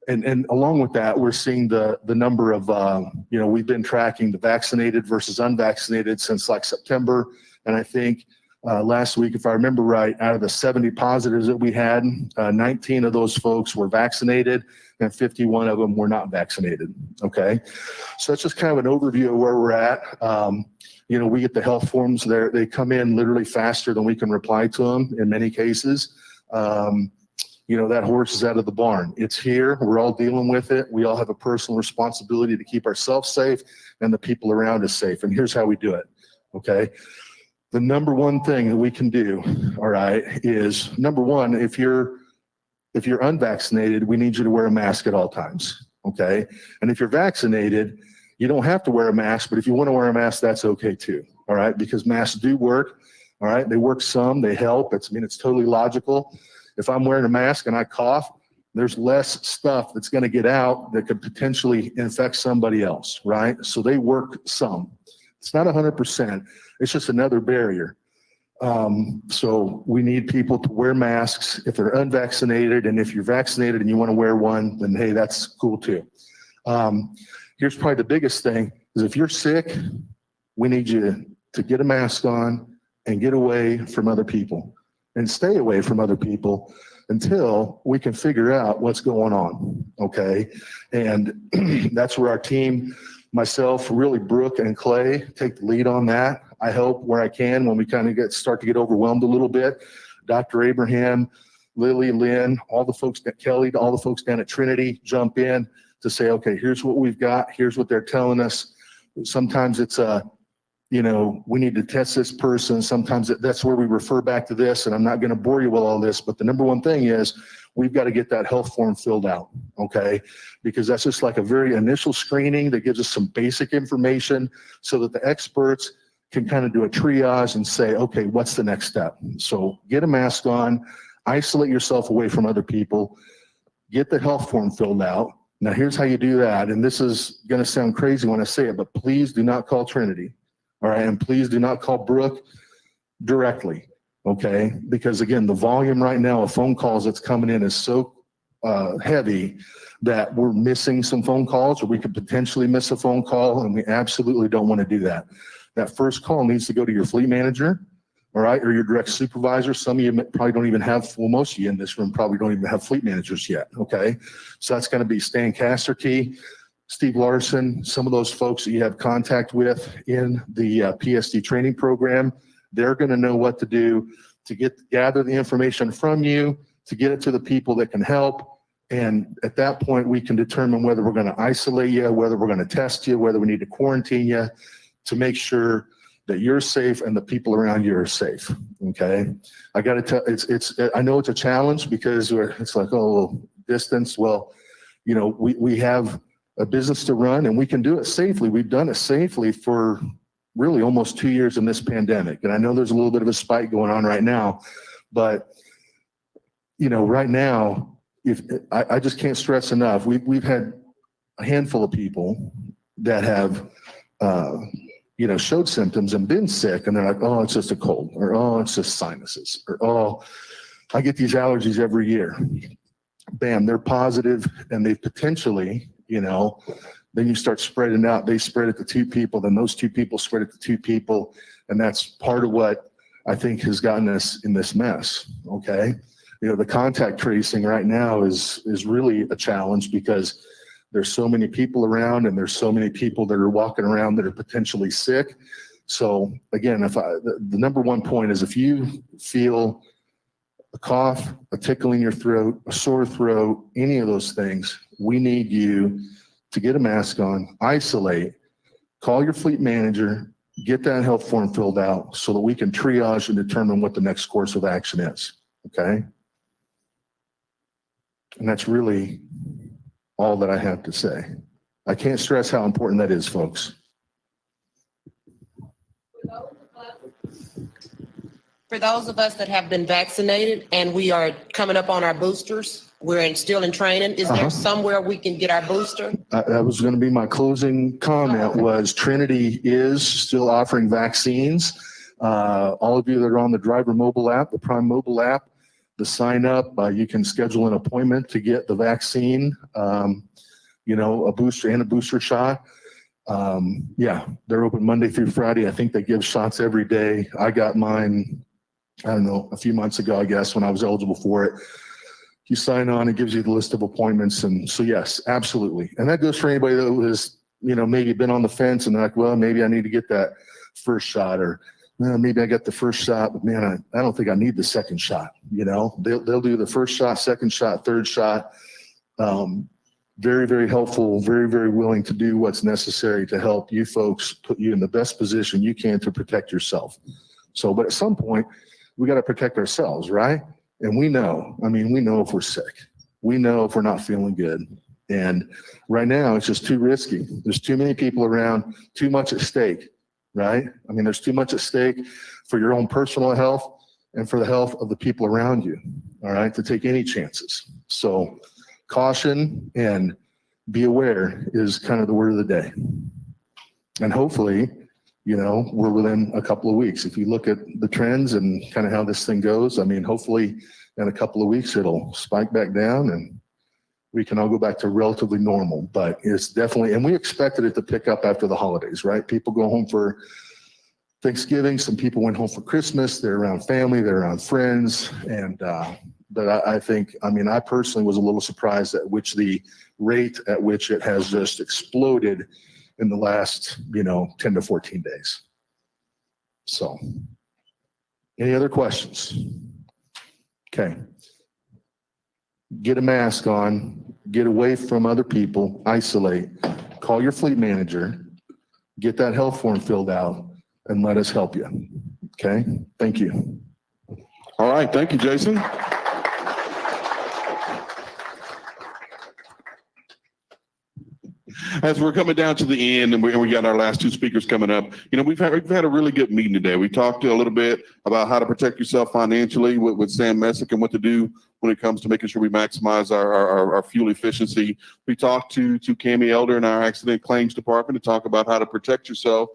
and along with that, we're seeing the number of, we've been tracking the vaccinated versus unvaccinated since like September. And I think last week, if I remember right, out of the 70 positives that we had, 19 of those folks were vaccinated and 51 of them were not vaccinated. Okay. So that's just kind of an overview of where we're at. We get the health forms there. They come in literally faster than we can reply to them in many cases. That horse is out of the barn. It's here. We're all dealing with it. We all have a personal responsibility to keep ourselves safe and the people around us safe. And here's how we do it. Okay. The number one thing that we can do, all right, is number one, if you're unvaccinated, we need you to wear a mask at all times, okay? And if you're vaccinated, you don't have to wear a mask, but if you want to wear a mask, that's okay too, all right? Because masks do work, all right? They work some, they help. It's totally logical. If I'm wearing a mask and I cough, there's less stuff that's going to get out that could potentially infect somebody else, right? So they work some. It's not 100%. It's just another barrier. So we need people to wear masks if they're unvaccinated, and if you're vaccinated and you want to wear one, then hey, that's cool too. Here's probably the biggest thing is if you're sick, we need you to get a mask on and get away from other people and stay away from other people until we can figure out what's going on, okay? And that's where our team, myself, really Brooke and Clay, take the lead on that. I help where I can when we kind of start to get overwhelmed a little bit. Dr. Abraham, Lily, Lynn, all the folks at Kelly, all the folks down at Trinity jump in to say, okay, here's what we've got. Here's what they're telling us. Sometimes it's we need to test this person. Sometimes that's where we refer back to this, and I'm not going to bore you with all this, but the number one thing is we've got to get that health form filled out, okay? Because that's just like a very initial screening that gives us some basic information so that the experts can kind of do a triage and say, okay, what's the next step? So get a mask on, isolate yourself away from other people, get the health form filled out. Now here's how you do that. And this is going to sound crazy when I say it, but please do not call Trinity. All right. And please do not call Brooke directly. Okay. Because again, the volume right now of phone calls that's coming in is so heavy that we're missing some phone calls, or we could potentially miss a phone call. And we absolutely don't want to do that. That first call needs to go to your fleet manager, all right, or your direct supervisor. Some of you probably don't even have, well, most of you in this room probably don't even have fleet managers yet, okay? So that's going to be Stan Casterty, Steve Larson, some of those folks that you have contact with in the PSD training program. They're going to know what to do to gather the information from you, to get it to the people that can help. And at that point, we can determine whether we're going to isolate you, whether we're going to test you, whether we need to quarantine you, to make sure that you're safe and the people around you are safe. Okay. I got to tell, I know it's a challenge because it's like, oh, distance. Well, we have a business to run and we can do it safely. We've done it safely for really almost 2 years in this pandemic. And I know there's a little bit of a spike going on right now, but right now, if I just can't stress enough, we've had a handful of people that have, showed symptoms and been sick, and they're like, oh, it's just a cold, or oh, it's just sinuses, or oh, I get these allergies every year. Bam, they're positive, and they potentially, then you start spreading out. They spread it to two people, then those two people spread it to two people, and that's part of what I think has gotten us in this mess. Okay, the contact tracing right now is really a challenge because there's so many people around, and there's so many people that are walking around that are potentially sick. So again, the number one point is if you feel a cough, a tickle in your throat, a sore throat, any of those things, we need you to get a mask on, isolate, call your fleet manager, get that health form filled out so that we can triage and determine what the next course of action is. Okay? And that's really all that I have to say. I can't stress how important that is, folks. For those of us that have been vaccinated and we are coming up on our boosters, still in training, is there somewhere we can get our booster? That was going to be my closing comment. Was Trinity is still offering vaccines. All of you that are on the Driver mobile app, the Prime mobile app, the sign up, you can schedule an appointment to get the vaccine, a booster and a booster shot. They're open Monday through Friday. I think they give shots every day. I got mine, I don't know, a few months ago, I guess, when I was eligible for it. You sign on, it gives you the list of appointments. And so, yes, absolutely. And that goes for anybody that was, maybe been on the fence and they're like, well, maybe I need to get that first shot, or maybe I got the first shot, but man, I don't think I need the second shot. They'll do the first shot, second shot, third shot. Very, very helpful, very, very willing to do what's necessary to help you folks, put you in the best position you can to protect yourself. So, but at some point, we got to protect ourselves, right? And we know if we're sick, we know if we're not feeling good. And right now, it's just too risky. There's too many people around, too much at stake, right? There's too much at stake for your own personal health and for the health of the people around you, all right, to take any chances. So caution and be aware is kind of the word of the day. And hopefully, we're within a couple of weeks. If you look at the trends and kind of how this thing goes, hopefully in a couple of weeks, it'll spike back down and we can all go back to relatively normal. But it's definitely, and we expected it to pick up after the holidays, right? People go home for Thanksgiving. Some people went home for Christmas. They're around family, they're around friends. And, but I think, I personally was a little surprised at the rate at which it has just exploded in the last, 10 to 14 days. So, any other questions? Okay. Get a mask on, get away from other people, isolate, call your fleet manager, get that health form filled out, and let us help you. Okay? Thank you. All right. Thank you, Jason. As we're coming down to the end and we got our last two speakers coming up, we've had a really good meeting today. We talked a little bit about how to protect yourself financially with Sam Messick and what to do when it comes to making sure we maximize our fuel efficiency. We talked to Cammie Elder in our accident claims department to talk about how to protect yourself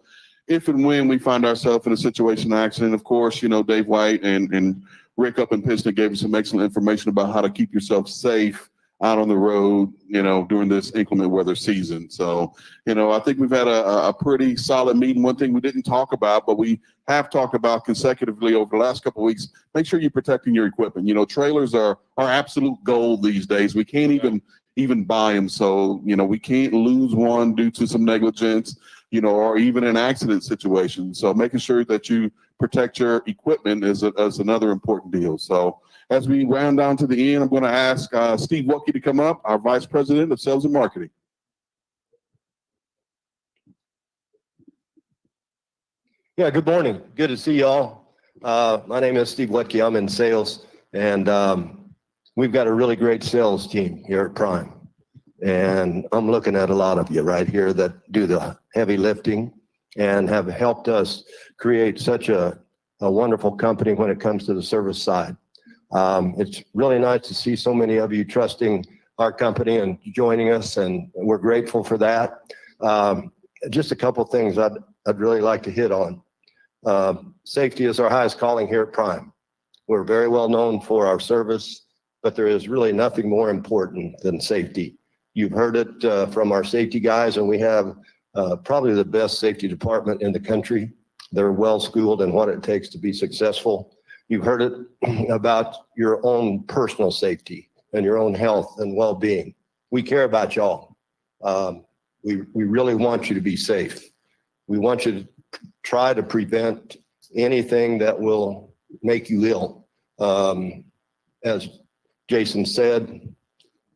if and when we find ourselves in a situation of accident. Of course, Dave White and Rick up in Piston gave us some excellent information about how to keep yourself safe out on the road, during this inclement weather season. So, I think we've had a pretty solid meeting. One thing we didn't talk about, but we have talked about consecutively over the last couple of weeks, make sure you're protecting your equipment. Trailers are absolute gold these days. We can't even buy them. So, we can't lose one due to some negligence, or even an accident situation. So making sure that you protect your equipment is another important deal. So as we round down to the end, I'm going to ask Steve Wucke to come up, our Vice President of Sales and Marketing. Yeah, good morning. Good to see y'all. My name is Steve Wucke. I'm in sales, and we've got a really great sales team here at Prime. And I'm looking at a lot of you right here that do the heavy lifting and have helped us create such a wonderful company when it comes to the service side. It's really nice to see so many of you trusting our company and joining us, and we're grateful for that. Just a couple things I'd really like to hit on. Safety is our highest calling here at Prime. We're very well known for our service, but there is really nothing more important than safety. You've heard it from our safety guys, and we have probably the best safety department in the country. They're well schooled in what it takes to be successful. You've heard it about your own personal safety and your own health and well-being. We care about y'all. We really want you to be safe. We want you to try to prevent anything that will make you ill. As Jason said,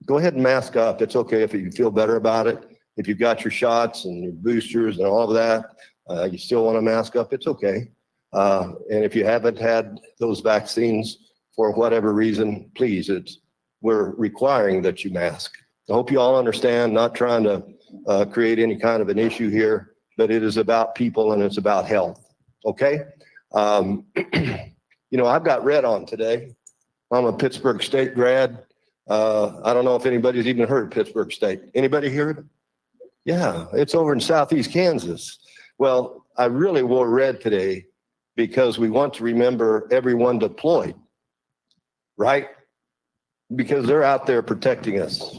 go ahead and mask up. It's okay if you feel better about it. If you've got your shots and your boosters and all of that, you still want to mask up, it's okay. And if you haven't had those vaccines for whatever reason, please, we're requiring that you mask. I hope you all understand, not trying to create any kind of an issue here, but it is about people and it's about health, okay? You know, I've got red on today. I'm a Pittsburgh State grad. I don't know if anybody's even heard of Pittsburgh State. Anybody hear it? Yeah, it's over in southeast Kansas. Well, I really wore red today because we want to remember everyone deployed, right? Because they're out there protecting us.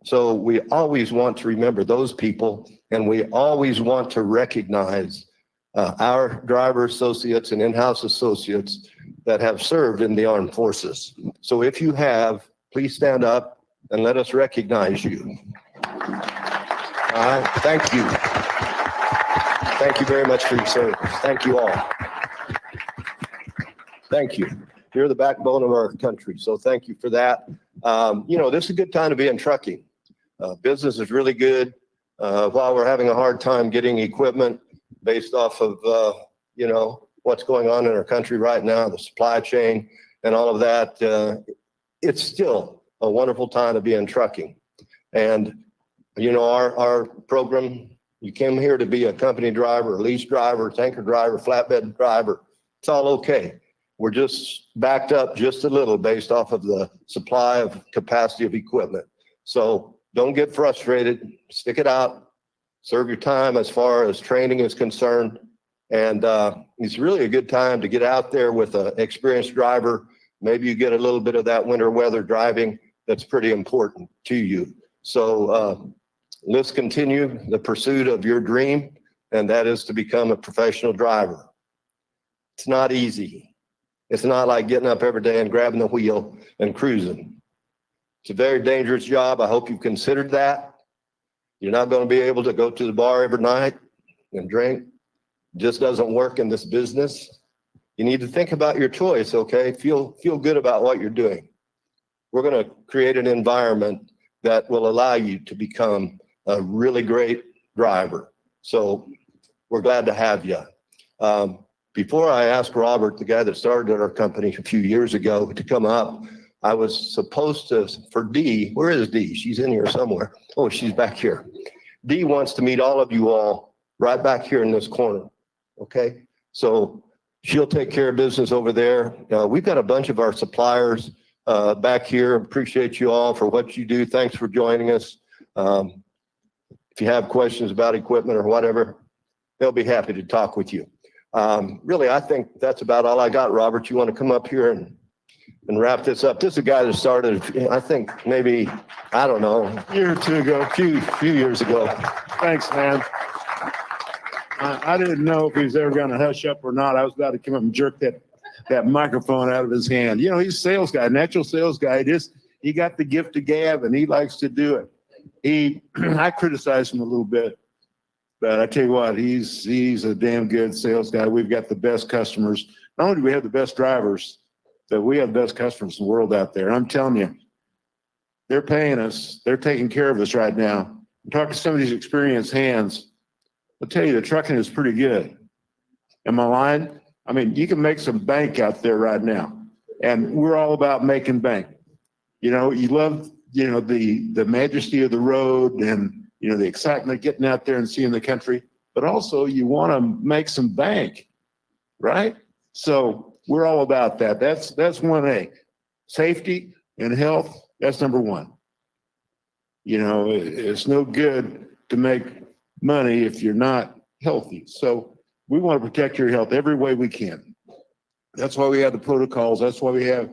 So we always want to remember those people, and we always want to recognize our driver associates and in-house associates that have served in the armed forces. So if you have, please stand up and let us recognize you. All right, thank you. Thank you very much for your service. Thank you all. Thank you. You're the backbone of our country, so thank you for that. You know, this is a good time to be in trucking. Business is really good. While we're having a hard time getting equipment based off of, you know, what's going on in our country right now, the supply chain and all of that, it's still a wonderful time to be in trucking. And, you know, our program, you came here to be a company driver, a lease driver, tanker driver, flatbed driver. It's all okay. We're just backed up just a little based off of the supply of capacity of equipment. So don't get frustrated, stick it out, serve your time as far as training is concerned. And it's really a good time to get out there with an experienced driver. Maybe you get a little bit of that winter weather driving that's pretty important to you. So let's continue the pursuit of your dream, and that is to become a professional driver. It's not easy. It's not like getting up every day and grabbing the wheel and cruising. It's a very dangerous job. I hope you've considered that. You're not going to be able to go to the bar every night and drink. It just doesn't work in this business. You need to think about your choice, okay? Feel good about what you're doing. We're going to create an environment that will allow you to become a really great driver. So we're glad to have you. Before I asked Robert, the guy that started our company a few years ago, to come up, I was supposed to, for Dee, where is Dee? She's in here somewhere. Oh, she's back here. Dee wants to meet all of you all right back here in this corner, okay? So she'll take care of business over there. We've got a bunch of our suppliers back here. Appreciate you all for what you do. Thanks for joining us. If you have questions about equipment or whatever, they'll be happy to talk with you. Really, I think that's about all I got. Robert, you want to come up here and wrap this up? This is a guy that started, I think maybe, I don't know, a year or two ago, a few years ago. Thanks, man. I didn't know if he was ever going to hush up or not. I was about to come up and jerk that microphone out of his hand. You know, he's a sales guy, natural sales guy. He got the gift of gab and he likes to do it. I criticized him a little bit, but I tell you what, he's a damn good sales guy. We've got the best customers. Not only do we have the best drivers, but we have the best customers in the world out there. I'm telling you, they're paying us. They're taking care of us right now. I'm talking to some of these experienced hands. I'll tell you, the trucking is pretty good. Am I lying? I mean, you can make some bank out there right now, and we're all about making bank. You know, you love, you know, the majesty of the road and, you know, the excitement of getting out there and seeing the country, but also you want to make some bank, right? So we're all about that. That's 1A. Safety and health, that's number one. You know, it's no good to make money if you're not healthy. So we want to protect your health every way we can. That's why we have the protocols. That's why we have,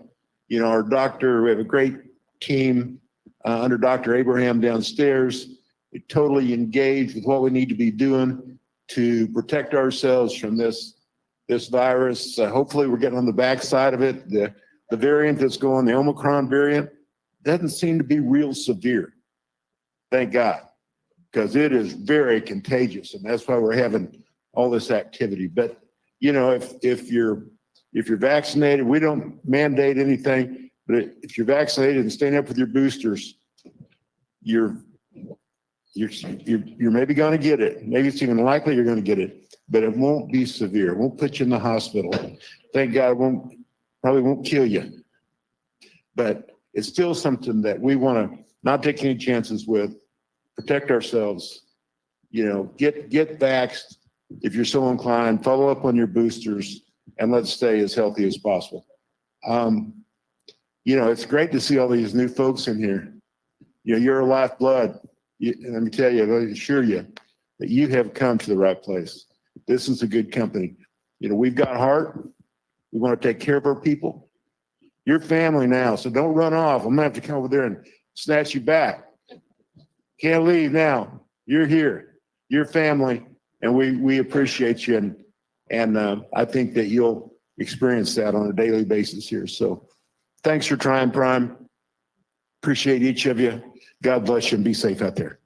you know, our doctor. We have a great team under Dr. Abraham downstairs, totally engaged with what we need to be doing to protect ourselves from this virus. Hopefully we're getting on the backside of it. The variant that's going, the Omicron variant, doesn't seem to be real severe. Thank God, because it is very contagious, and that's why we're having all this activity. But you know, if you're vaccinated, we don't mandate anything, but if you're vaccinated and staying up with your boosters, you're maybe going to get it. Maybe it's even likely you're going to get it, but it won't be severe. It won't put you in the hospital. Thank God, it probably won't kill you. But it's still something that we want to not take any chances with. Protect ourselves. You know, get vaxxed if you're so inclined. Follow up on your boosters, and let's stay as healthy as possible. You know, it's great to see all these new folks in here. You know, you're a lifeblood. Let me tell you, I assure you that you have come to the right place. This is a good company. You know, we've got heart. We want to take care of our people. You're family now, so don't run off. I'm gonna have to come over there and snatch you back. Can't leave now. You're here. You're family, and we appreciate you. And I think that you'll experience that on a daily basis here. So thanks for trying, Prime. Appreciate each of you. God bless you and be safe out there.